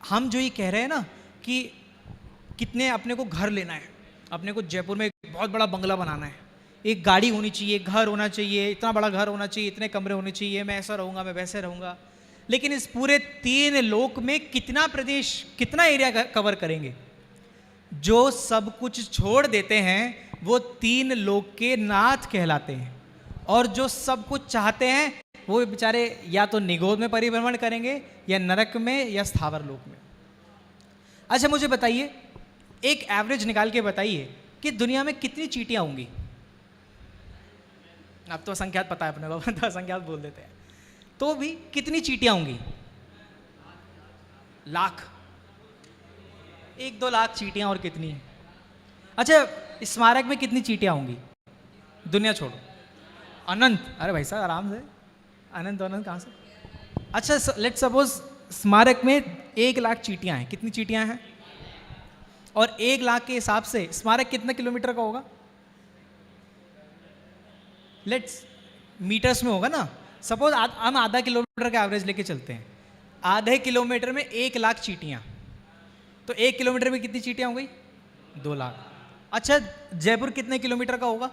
हम जो ये कह रहे हैं ना कि कितने अपने को घर लेना है, अपने को जयपुर में एक बहुत बड़ा बंगला बनाना है, एक गाड़ी होनी चाहिए, घर होना चाहिए, इतना बड़ा घर होना चाहिए, इतने कमरे होने चाहिए, मैं ऐसा रहूँगा, मैं वैसे रहूँगा। लेकिन इस पूरे 3 लोक में कितना प्रदेश, कितना एरिया कवर करेंगे? जो सब कुछ छोड़ देते हैं वो 3 लोक के नाथ कहलाते हैं, और जो सब कुछ चाहते हैं वो बेचारे या तो निगोद में परिभ्रमण करेंगे, या नरक में, या स्थावर लोक में। अच्छा मुझे बताइए, एक एवरेज निकाल के बताइए कि दुनिया में कितनी चींटियां होंगी? अब तो असंख्यात पता है अपने को, तो असंख्यात बोल देते हैं, तो भी कितनी चींटियां होंगी? लाख, 1-2 लाख चींटियां, और कितनी? अच्छा, स्मारक में कितनी चींटियां होंगी? दुनिया छोड़ो, अनंत। अरे भाई साहब आराम से, अनंत अनंत कहाँ से? अच्छा लेट्स सपोज स्मारक में 1 लाख चींटियां हैं। कितनी चींटियां हैं? और 1 लाख के हिसाब से स्मारक कितने किलोमीटर का होगा? लेट्स मीटर्स में होगा ना। सपोज हम आधा किलोमीटर का एवरेज लेके चलते हैं, आधे किलोमीटर में 1 लाख चींटियां, तो 1 किलोमीटर में कितनी चींटियां हो गई? 2 लाख। अच्छा जयपुर कितने किलोमीटर का होगा?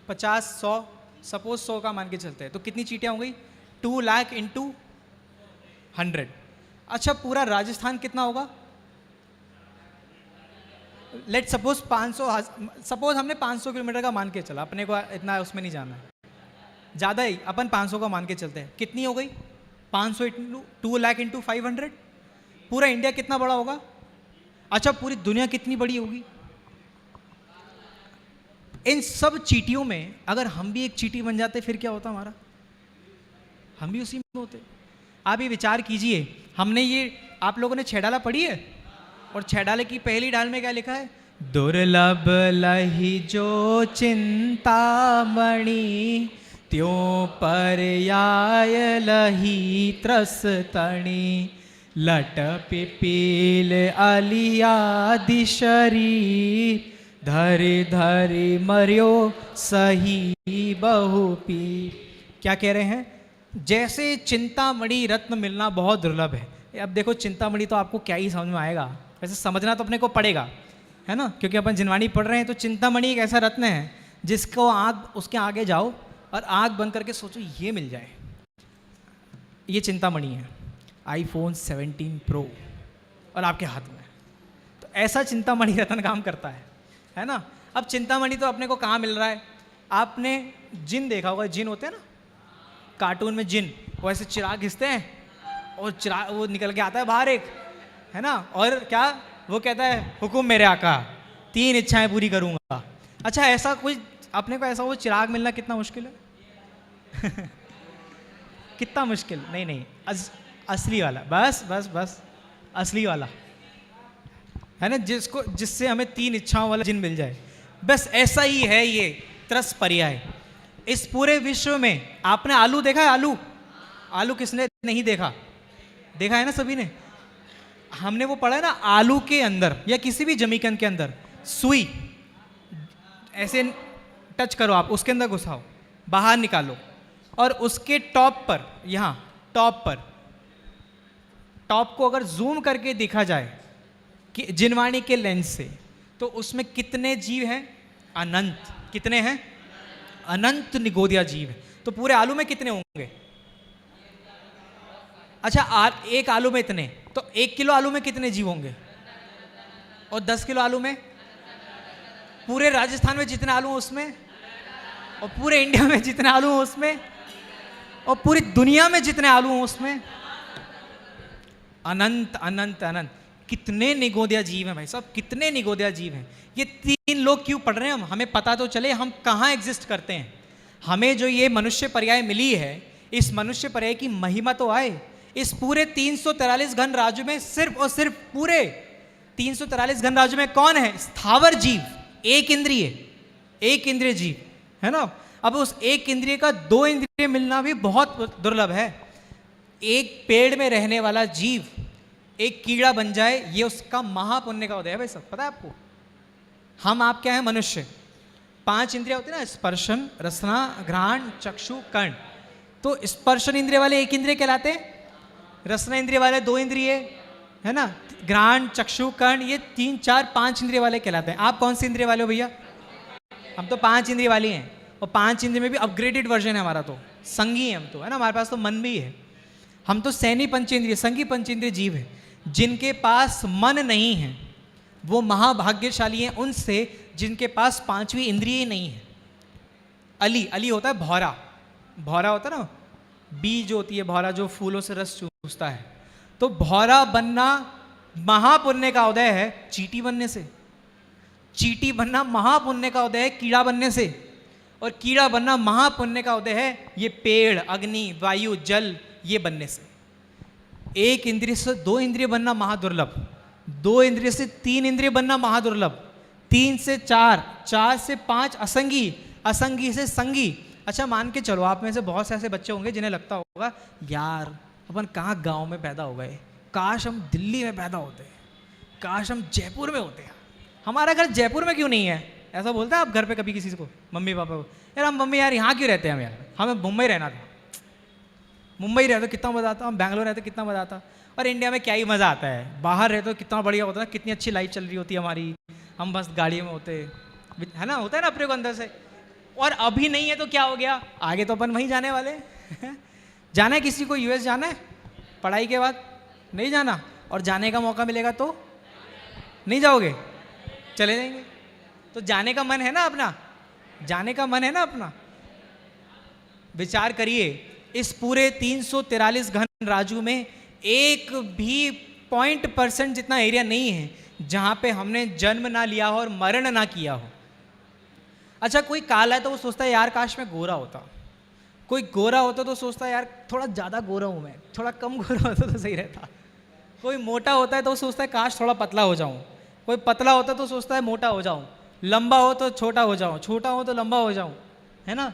50, 100, सपोज 100 का मान के चलते हैं, तो कितनी चींटियां हो गई? 2 लाख इंटू 100। अच्छा पूरा राजस्थान कितना होगा? लेट सपोज 500, सपोज हमने 500 किलोमीटर का मान के चला, अपने को इतना उसमें नहीं जाना है, ज़्यादा ही, अपन 500 का मान के चलते हैं। कितनी हो गई? 500 इंटू 2 लाख इंटू 500। पूरा इंडिया कितना बड़ा होगा? अच्छा पूरी दुनिया कितनी बड़ी होगी? इन सब चींटियों में अगर हम भी एक चींटी बन जाते फिर क्या होता हमारा? हम भी उसी में होते। आप ये विचार कीजिए, हमने ये, आप लोगों ने छैडाला पढ़ी है? और छैडाले की पहली डाल में क्या लिखा है? दुर्लभ लही जो चिंतामणि, त्यों पर्याय लही त्रस तणी, लट पिपील अलियादि शरीर, धरि धरि मर्यो सही बहुपी। क्या कह रहे हैं? जैसे चिंतामणि रत्न मिलना बहुत दुर्लभ है। अब देखो चिंतामणि तो आपको क्या ही समझ में आएगा, वैसे समझना तो अपने को पड़ेगा, है ना, क्योंकि अपन जिनवाणी पढ़ रहे हैं। तो चिंतामणि एक ऐसा रत्न है जिसको आँख उसके आगे जाओ और आँख बंद करके सोचो ये मिल जाए, ये चिंतामणि है, आईफोन 17 प्रो और आपके हाथ में। तो ऐसा चिंतामणि रत्न काम करता है ना। अब चिंतामणि तो अपने को कहाँ मिल रहा है? आपने जिन देखा होगा, जिन होते हैं ना कार्टून में, जिन वो ऐसे चिराग घिसते हैं और चिराग वो निकल के आता है बाहर एक, है ना, और क्या वो कहता है, हुकुम मेरे आका, 3 इच्छाएं पूरी करूंगा। अच्छा, ऐसा कोई अपने को ऐसा वो चिराग मिलना कितना मुश्किल है कितना मुश्किल? नहीं, असली वाला, बस असली वाला, है ना, जिससे हमें 3 इच्छाओं वाला जिन मिल जाए। बस ऐसा ही है ये त्रस पर्याय। इस पूरे विश्व में आपने आलू देखा है? आलू किसने नहीं देखा? देखा है ना सभी ने। हमने वो पढ़ा है ना, आलू के अंदर या किसी भी जमीकंद के अंदर सुई ऐसे टच करो, आप उसके अंदर घुसाओ, बाहर निकालो, और उसके टॉप पर, यहाँ टॉप को अगर जूम करके देखा जाए कि जिनवाणी के लेंस से, तो उसमें कितने जीव हैं? अनंत। कितने हैं? अनंत निगोदिया जीव है। तो पूरे आलू में कितने होंगे? अच्छा, एक आलू में इतने, तो 1 किलो आलू में कितने जीव होंगे? और 10 किलो आलू में? पूरे राजस्थान में जितने आलू हैं उसमें, और पूरे इंडिया में जितने आलू हैं उसमें, और पूरी दुनिया में जितने आलू हैं उसमें, अनंत अनंत अनंत। कितने निगोदिया जीव हैं भाई साहब, कितने निगोदिया जीव हैं। ये 3 लोग क्यों पढ़ रहे हैं हमें पता तो चले हम कहाँ एग्जिस्ट करते हैं। हमें जो ये मनुष्य पर्याय मिली है, इस मनुष्य पर्याय की महिमा तो आए। इस पूरे 343 घन राज्य में सिर्फ और सिर्फ पूरे 343 घन राज्य में कौन है? स्थावर जीव, एक इंद्रिय जीव, है ना। अब उस एक इंद्रिय का 2 इंद्रिय मिलना भी बहुत दुर्लभ है। एक पेड़ में रहने वाला जीव एक कीड़ा बन जाए, ये उसका महापुण्य का उदय है भाई साहब। पता है आपको? हम आप क्या है? मनुष्य। 5 इंद्रियां होती है ना, स्पर्शन, रसना, घ्राण, चक्षु, कर्ण। तो स्पर्शन इंद्रिय वाले 1 इंद्रिय कहलाते हैं, रसना इंद्रिय वाले 2 इंद्रिय, है ना, घ्राण, चक्षु, कर्ण, ये 3, 4, 5 इंद्रिय वाले कहलाते हैं। आप कौन सी इंद्रिय वाले हो भैया? हम तो 5 इंद्रिय वाली हैं, और 5 इंद्रिय में भी अपग्रेडेड वर्जन है हमारा, तो संगी है हम तो, है ना, हमारे पास तो मन भी है। हम तो सैनी पंचेंद्रिय, संगी पंचेंद्रिय जीव है। जिनके पास मन नहीं है वो महाभाग्यशाली हैं उनसे जिनके पास 5वीं इंद्रिय ही नहीं है। अली होता है भौरा होता है ना, बीज होती है भौरा जो फूलों से रस चूसता है। तो भौरा बनना महापुण्य का उदय है चींटी बनने से। चींटी बनना महापुण्य का उदय है कीड़ा बनने से। और कीड़ा बनना महापुण्य का उदय है ये पेड़, अग्नि, वायु, जल, ये बनने से। 1 इंद्रिय से 2 इंद्रिय बनना महादुर्लभ, 2 इंद्रिय से 3 इंद्रिय बनना महादुर्लभ, 3 से 4, 4 से 5 असंगी, असंगी से संगी। अच्छा, मान के चलो आप में से बहुत से ऐसे बच्चे होंगे जिन्हें लगता होगा यार अपन कहाँ गांव में पैदा हो गए, काश हम दिल्ली में पैदा होते, काश हम जयपुर में होते, हमारा घर जयपुर में क्यों नहीं है? ऐसा बोलता है आप घर पे कभी किसी को, मम्मी पापा को, यार हम मम्मी यार यहाँ क्यों रहते हैं, हम यार हमें मुंबई रहना था, मुंबई रहते कितना मज़ा आता, हम बैंगलोर रहते कितना मज़ा आता, और इंडिया में क्या ही मज़ा आता है, बाहर रहते तो कितना बढ़िया होता है, कितनी अच्छी लाइफ चल रही होती है हमारी, हम बस गाड़ियों में होते, है ना, होता है ना अपने को अंदर से। और अभी नहीं है तो क्या हो गया, आगे तो अपन वहीं जाने वाले जाना है किसी को यूएस जाना है पढ़ाई के बाद, नहीं जाना, और जाने का मौका मिलेगा तो नहीं जाओगे, चले जाएंगे। तो जाने का मन है ना अपना, जाने का मन है ना अपना। विचार करिए, इस पूरे 343 घन राज्यों में एक भी 0% जितना एरिया नहीं है जहां पे हमने जन्म ना लिया हो और मरण ना किया हो। अच्छा, कोई काला है तो वो सोचता है यार काश मैं गोरा होता, कोई गोरा होता तो सोचता है यार थोड़ा ज़्यादा गोरा हूँ मैं, थोड़ा कम गोरा होता तो सही रहता। कोई मोटा होता है तो सोचता है काश थोड़ा पतला हो जाऊँ, कोई पतला होता तो सोचता है मोटा हो जाऊँ, लंबा हो तो छोटा हो जाऊँ, छोटा हो तो लंबा हो जाऊँ, है ना।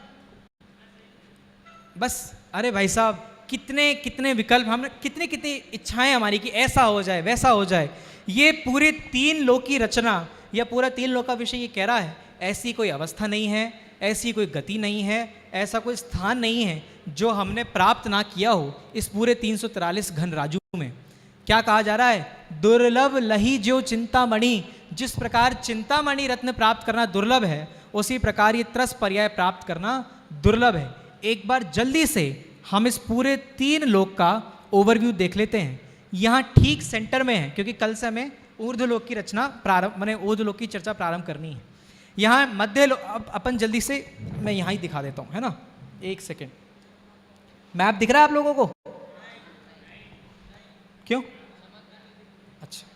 बस अरे भाई साहब, कितने कितने विकल्प, हमने कितनी कितनी इच्छाएं हमारी कि ऐसा हो जाए वैसा हो जाए। ये पूरे 3 लोक की रचना या पूरा 3 लोक का विषय ये कह रहा है, ऐसी कोई अवस्था नहीं है, ऐसी कोई गति नहीं है, ऐसा कोई स्थान नहीं है जो हमने प्राप्त ना किया हो इस पूरे 343 घन राज्यों में। क्या कहा जा रहा है? दुर्लभ लही जो चिंतामणि। जिस प्रकार चिंतामणि रत्न प्राप्त करना दुर्लभ है, उसी प्रकार ये त्रस पर्याय प्राप्त करना दुर्लभ है। एक बार जल्दी से हम इस पूरे 3 लोक का ओवरव्यू देख लेते हैं। यहाँ ठीक सेंटर में है, क्योंकि कल से हमें ऊर्ध्वलोक की रचना प्रारंभ मैंने ऊर्ध्वलोक की चर्चा प्रारंभ करनी है। यहाँ मध्य लोक, अब अपन जल्दी से मैं यहाँ ही दिखा देता हूँ, है ना, 1 सेकेंड। मैप दिख रहा है आप लोगों को? क्यों? अच्छा,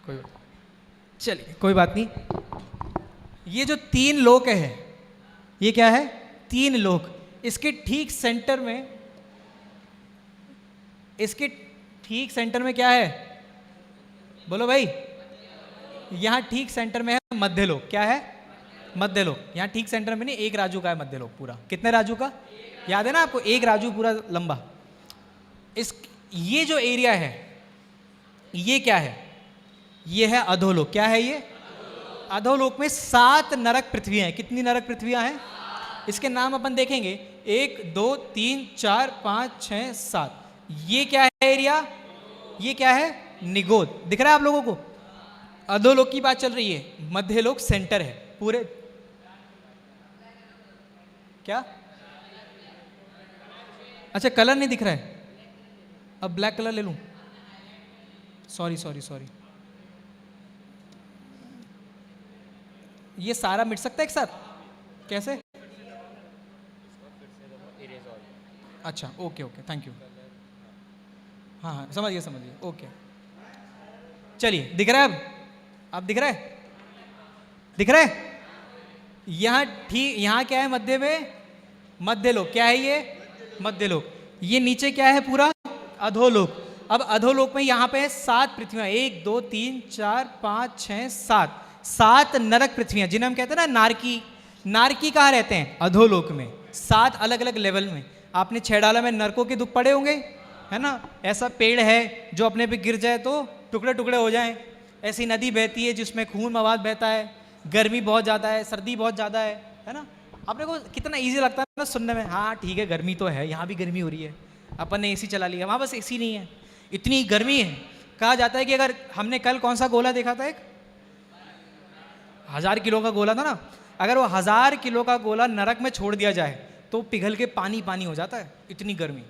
कोई बात, चलिए कोई बात नहीं। ये जो 3 लोक है, ये क्या है? 3 लोक। इसके ठीक सेंटर में, इसके ठीक सेंटर में क्या है? बोलो भाई। यहां ठीक सेंटर में है मध्यलोक। क्या है? मध्यलोक। यहां ठीक सेंटर में नहीं, 1 राजू का है मध्यलोक पूरा। कितने राजू का याद है ना आपको? 1 राजू पूरा लंबा। इस ये जो एरिया है, ये क्या है? ये है अधोलोक। क्या है ये? अधोलोक में 7 नरक पृथ्वियां हैं। कितनी नरक पृथ्वियां हैं? इसके नाम अपन देखेंगे, 1 2 3 4 5 6 7। ये क्या है एरिया? ये क्या है? निगोद। दिख रहा है आप लोगों को? अधोलोक की बात चल रही है, मध्यलोक सेंटर है पूरे। क्या? अच्छा, कलर नहीं दिख रहा है? अब ब्लैक कलर ले लूं? Sorry sorry sorry. ये सारा मिट सकता है एक साथ? कैसे? अच्छा, ओके ओके, थैंक यू। हाँ हाँ, समझिए समझिए, ओके। चलिए, दिख रहा है अब दिख रहा है? दिख रहा है? यहाँ ठीक, यहाँ क्या है मध्य में? मध्यलोक। क्या है ये? मध्यलोक। ये नीचे क्या है पूरा? अधोलोक। अब अधोलोक में यहाँ पे है 7 पृथ्वियां, 1 2 3 4 5 6 7। 7 नरक पृथ्वियां, जिन्हें हम कहते हैं ना नारकी। नारकी कहाँ रहते हैं? अधोलोक में। 7 अलग अलग लेवल में। आपने 6 डाला में नरकों के दुख पड़े होंगे, है ना? ऐसा पेड़ है जो अपने पे गिर जाए तो टुकड़े टुकड़े हो जाएं। ऐसी नदी बहती है जिसमें खून मवाद बहता है। गर्मी बहुत ज़्यादा है, सर्दी बहुत ज़्यादा है ना? आपने को कितना इजी लगता है ना सुनने में। हाँ ठीक है, गर्मी तो है, यहाँ भी गर्मी हो रही है, अपन ने एसी चला लिया, वहाँ बस एसी नहीं है, इतनी गर्मी है। कहा जाता है कि अगर हमने कल कौन सा गोला देखा था, एक 1000 किलो का गोला था ना, अगर वो 1000 किलो का गोला नरक में छोड़ दिया जाए तो पिघल के पानी पानी हो जाता है, इतनी गर्मी।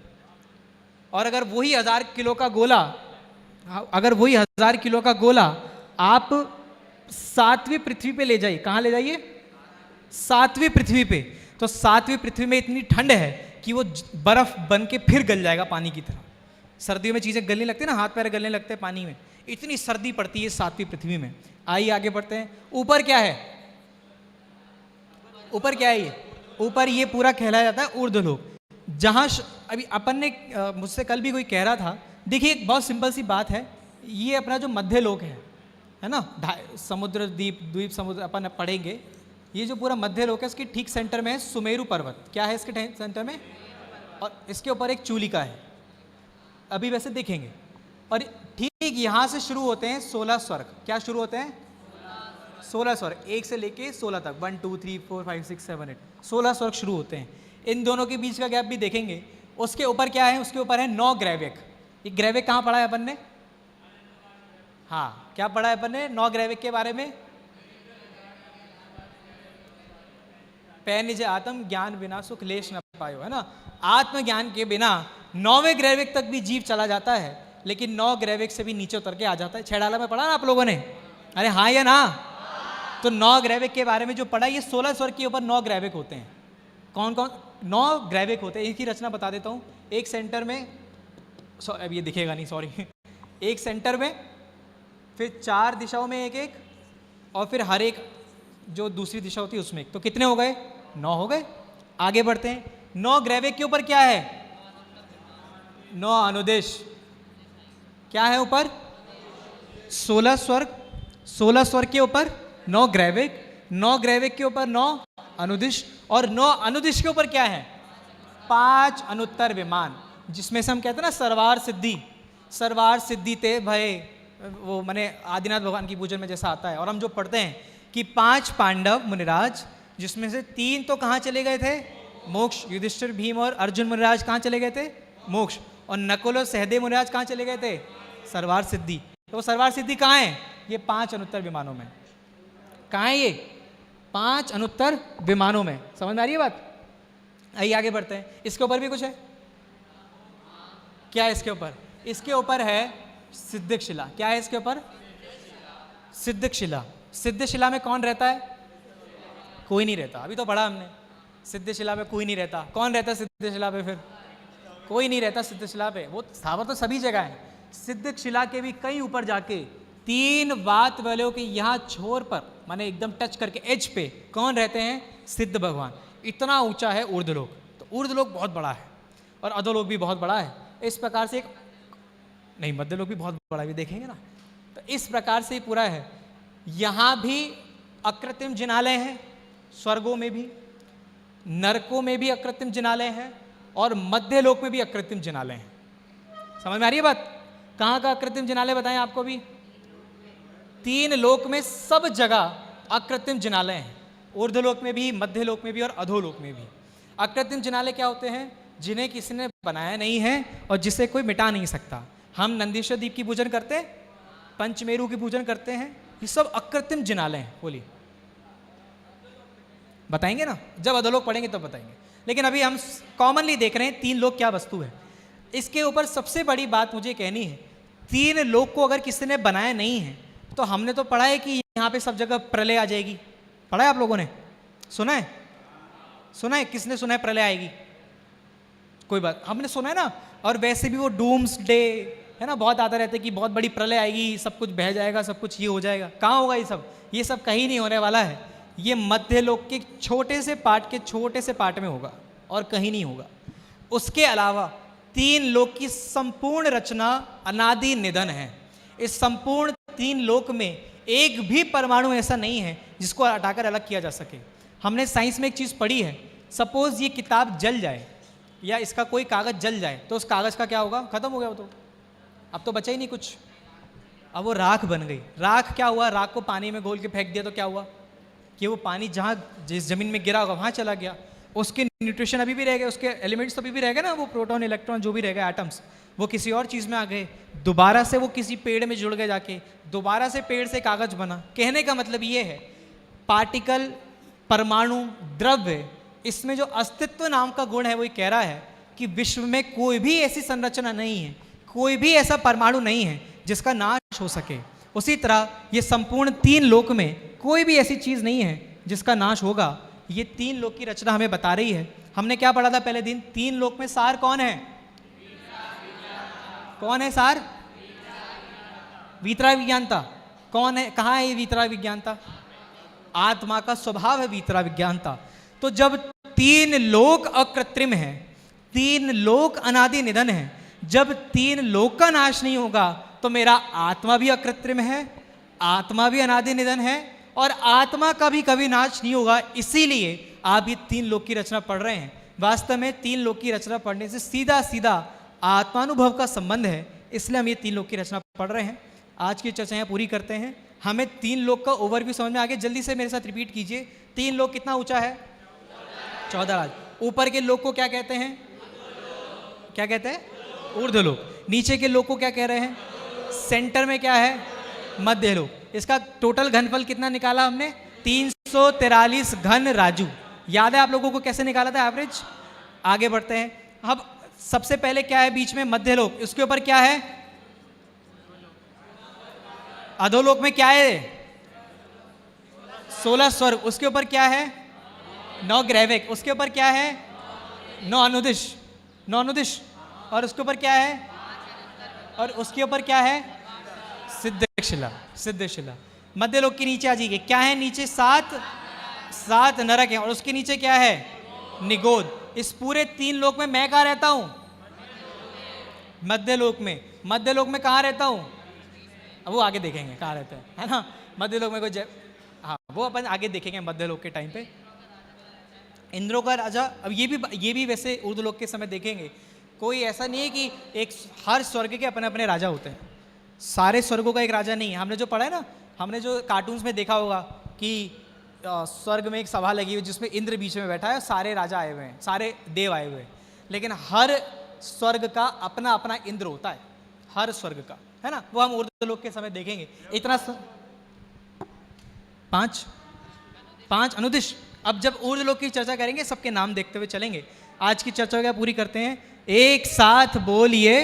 और अगर वही 1000 किलो का गोला, अगर वही 1000 किलो का गोला आप 7वीं पृथ्वी पे ले जाइए, कहाँ ले जाइए? 7वीं पृथ्वी पे, तो 7वीं पृथ्वी में इतनी ठंड है कि वो बर्फ बन के फिर गल जाएगा पानी की तरह। सर्दियों में चीज़ें गलने लगती है ना, हाथ पैर गलने लगते हैं पानी में, इतनी सर्दी पड़ती है 7वीं पृथ्वी में। आइए आगे बढ़ते हैं। ऊपर क्या है? ऊपर क्या है? ये ऊपर ये पूरा कहलाया जाता है ऊर्ध्वलोक। जहाँ अभी अपन ने मुझसे कल भी कोई कह रहा था, देखिए एक बहुत सिंपल सी बात है, ये अपना जो मध्य लोक है ना, समुद्र द्वीप समुद्र अपन पढ़ेंगे। ये जो पूरा मध्य लोक है, इसके ठीक सेंटर में है सुमेरु पर्वत। क्या है इसके सेंटर में? और इसके ऊपर एक चूलिका है, अभी वैसे देखेंगे। और ठीक यहाँ से शुरू होते हैं 16 स्वर्ग। क्या शुरू होते हैं? 16 स्वर्ग, 1 से लेके 16 तक, 1 2 3 4 5 6 7 8, 16 स्वर्ग शुरू होते हैं। इन दोनों के बीच का गैप भी देखेंगे। उसके ऊपर क्या है? उसके ऊपर है 9 ग्रैविक। ये ग्रैविक कहाँ पढ़ा है अपन ने? हाँ, क्या पढ़ा है अपन ने 9 ग्रैविक के बारे में? पै निज आत्म ज्ञान बिना सुख लेश न पायो, है ना? आत्मज्ञान के बिना 9वें ग्रैविक तक भी जीव चला जाता है, लेकिन 9 ग्रैविक से भी नीचे उतर के आ जाता है। 6 डाला में पढ़ा ना आप लोगों ने? अरे हाँ या ना? तो 9 ग्रैविक के बारे में जो पढ़ा, ये 16 स्वर्ग के ऊपर 9 ग्रैविक होते हैं। कौन कौन 9 ग्रैविक होते हैं? इनकी रचना बता देता हूँ। एक सेंटर में, अब ये दिखेगा नहीं, सॉरी, एक सेंटर में, फिर 4 दिशाओं में एक एक, और फिर हर एक जो दूसरी दिशा होती है उसमें एक। तो कितने हो गए? 9 हो गए। आगे बढ़ते हैं। 9 ग्रैविक के ऊपर क्या है? 9 अनुदेश। क्या है ऊपर? 16 स्वर्ग। 16 स्वर्ग के ऊपर 9 ग्रैविक, 9 ग्रैविक के ऊपर 9 अनुदिश, और 9 अनुदिश के ऊपर क्या है? 5 अनुत्तर विमान, जिसमें से हम कहते हैं ना सरवार सिद्धि। सरवार सिद्धि ते भय, वो मैंने आदिनाथ भगवान की पूजन में जैसा आता है। और हम जो पढ़ते हैं कि 5 पांडव मुनिराज, जिसमें से 3 तो कहाँ चले गए थे? मोक्ष। युधिष्ठिर, भीम और अर्जुन मुनिराज कहाँ चले गए थे? मोक्ष। और नकुल और सहदेव मुनिराज कहाँ चले गए थे? सरवार सिद्धि। तो सरवार सिद्धि कहाँ है? ये 5 अनुत्तर विमानों में। कहाँ है ये? 5 अनुत्तर विमानों में। समझ में आ रही है बात? आइए आगे बढ़ते हैं। इसके ऊपर भी कुछ है क्या है इसके ऊपर? इसके ऊपर है सिद्धक शिला। क्या है इसके ऊपर? सिद्धक शिला। सिद्ध शिला में कौन रहता है? कोई नहीं रहता। अभी तो पढ़ा हमने, सिद्ध शिला पे कोई नहीं रहता। कौन रहता है सिद्ध शिला पे? फिर कोई नहीं रहता सिद्ध शिला पे। वो स्थावर तो सभी जगह है। सिद्ध शिला के भी कहीं ऊपर जाके 3 वात वालों के यहाँ छोर पर माने एकदम टच करके एज पे कौन रहते हैं? सिद्ध भगवान। इतना ऊंचा है ऊर्ध्वलोक। तो ऊर्ध्वलोक बहुत बड़ा है और अधोलोक भी बहुत बड़ा है। इस प्रकार से एक नहीं, मध्यलोक भी बहुत बड़ा है, भी देखेंगे ना। तो इस प्रकार से पूरा है। यहाँ भी अकृत्रिम जिनालय है, स्वर्गों में भी, नरकों में भी अकृत्रिम जिनालय है और मध्यलोक में भी अकृत्रिम जिनालय है। समझ में आ रही है बात? कहाँ का अकृत्रिम जिनालय बताएं आपको भी? 3 लोक में सब जगह अकृत्रिम जिनालय हैं। ऊर्ध्वलोक में भी, मध्यलोक में भी और अधोलोक में भी। अकृत्रिम जिनालय क्या होते हैं? जिन्हें किसी ने बनाया नहीं है और जिसे कोई मिटा नहीं सकता। हम नंदीश्वर द्वीप की पूजन करते हैं, पंचमेरु की पूजन करते हैं, ये सब अकृत्रिम जिनालय हैं। बोलिए, बताएंगे ना? जब अधोलोक पढ़ेंगे तब बताएंगे। लेकिन अभी हम कॉमनली देख रहे हैं 3 लोक क्या वस्तु है। इसके ऊपर सबसे बड़ी बात मुझे कहनी है, 3 लोक को अगर किसी ने बनाया नहीं है तो हमने तो पढ़ा है कि यहाँ पे सब जगह प्रलय आ जाएगी। पढ़ा है आप लोगों ने? सुना है? सुना है? किसने सुना है प्रलय आएगी? कोई बात, हमने सुना है ना। और वैसे भी वो डूम्स डे है ना, बहुत आता रहता है कि बहुत बड़ी प्रलय आएगी, सब कुछ बह जाएगा, सब कुछ ये हो जाएगा। कहाँ होगा ये सब? ये सब कहीं नहीं होने वाला है। ये मध्यलोक के छोटे से पार्ट में होगा और कहीं नहीं होगा। उसके अलावा 3 लोक की संपूर्ण रचना अनादि निधन है। इस संपूर्ण 3 लोक में एक भी परमाणु ऐसा नहीं है जिसको हटाकर अलग किया जा सके। हमने साइंस में एक चीज़ पढ़ी है, सपोज ये किताब जल जाए या इसका कोई कागज़ जल जाए तो उस कागज़ का क्या होगा? खत्म हो गया वो तो, अब तो बचा ही नहीं कुछ। अब वो राख बन गई। राख क्या हुआ? राख को पानी में घोल के फेंक दिया तो क्या हुआ कि वो पानी जहाँ जिस जमीन में गिरा होगा वहाँ चला गया। उसके न्यूट्रिशन अभी भी रह गए, उसके एलिमेंट्स अभी भी रह गए ना, वो प्रोटॉन इलेक्ट्रॉन जो भी रह गए एटम्स, वो किसी और चीज़ में आ गए। दोबारा से वो किसी पेड़ में जुड़ गए जाके, दोबारा से पेड़ से कागज़ बना। कहने का मतलब ये है, पार्टिकल, परमाणु, द्रव्य, इसमें जो अस्तित्व नाम का गुण है वो ये कह रहा है कि विश्व में कोई भी ऐसी संरचना नहीं है, कोई भी ऐसा परमाणु नहीं है जिसका नाश हो सके। उसी तरह ये संपूर्ण 3 लोक में कोई भी ऐसी चीज़ नहीं है जिसका नाश होगा। ये 3 लोक की रचना हमें बता रही है। हमने क्या पढ़ा था पहले दिन? 3 लोक में सार कौन है? कौन है सार? वीतराग विज्ञानता। कौन है? कहाँ है ये वीतराग विज्ञानता? आत्मा का स्वभाव है वीतराग विज्ञानता। तो जब 3 लोक अकृत्रिम है, 3 लोक अनादि निधन है, जब 3 लोक का नाश नहीं होगा तो मेरा आत्मा भी अकृत्रिम है, आत्मा भी अनादि निधन है और आत्मा का भी कभी नाश नहीं होगा। इसीलिए आप ये 3 लोक की रचना पढ़ रहे हैं। वास्तव में 3 लोक की रचना पढ़ने से सीधा सीधा आत्मानुभव का संबंध है, इसलिए हम ये 3 लोक की रचना पढ़ रहे हैं। आज की चर्चा यहाँ पूरी करते हैं। हमें 3 लोक का ओवरव्यू समझ में आ गया। जल्दी से मेरे साथ रिपीट कीजिए। 3 लोक कितना ऊंचा है? 14 राज। ऊपर के लोक को क्या कहते हैं? क्या कहते हैं? ऊर्ध्वलोक। नीचे के लोक को क्या कह रहे हैं? सेंटर में क्या है? मध्यलोक। इसका टोटल घनफल कितना निकाला हमने? 343 घन राजू। याद है आप लोगों को कैसे निकाला था एवरेज? आगे बढ़ते हैं। अब सबसे पहले क्या है बीच में? मध्यलोक। उसके ऊपर क्या है? अधोलोक में क्या है? 16 स्वर्ग। उसके ऊपर क्या है? 9 ग्रैविक। उसके ऊपर क्या है? 9 अनुदिश। 9 अनुदिश। और उसके ऊपर क्या है? और उसके ऊपर क्या है? सिद्धशिला। सिद्धशिला। मध्यलोक के नीचे आ जाइए। क्या है नीचे? 7 नरक है। और उसके नीचे क्या है? निगोद। इस पूरे 3 लोक में मैं कहाँ रहता हूं? मध्यलोक में। मध्यलोक में कहाँ रहता हूं? अब वो आगे देखेंगे कहाँ रहता है ना। मध्यलोक में कोई हाँ, वो अपन आगे देखेंगे मध्यलोक के टाइम पे। इंद्रों का राजा। अब ये भी वैसे ऊर्ध्वलोक के समय देखेंगे। कोई ऐसा नहीं है कि एक हर स्वर्ग के अपने अपने राजा होते हैं। सारे स्वर्गों का एक राजा नहीं है। हमने जो पढ़ा है ना, हमने जो कार्टून्स में देखा होगा कि स्वर्ग में एक सभा लगी हुई जिसमें इंद्र बीच में बैठा है, सारे राजा आए हुए हैं, सारे देव आए हुए हैं। लेकिन हर स्वर्ग का अपना अपना इंद्र होता है, हर स्वर्ग का, है ना। वो हम ऊर्ध्वलोक के समय देखेंगे। इतना 5 5 अनुदिश। अब जब ऊर्ज लोक की चर्चा करेंगे सबके नाम देखते हुए चलेंगे। आज की चर्चा क्या पूरी करते हैं, एक साथ बोलिए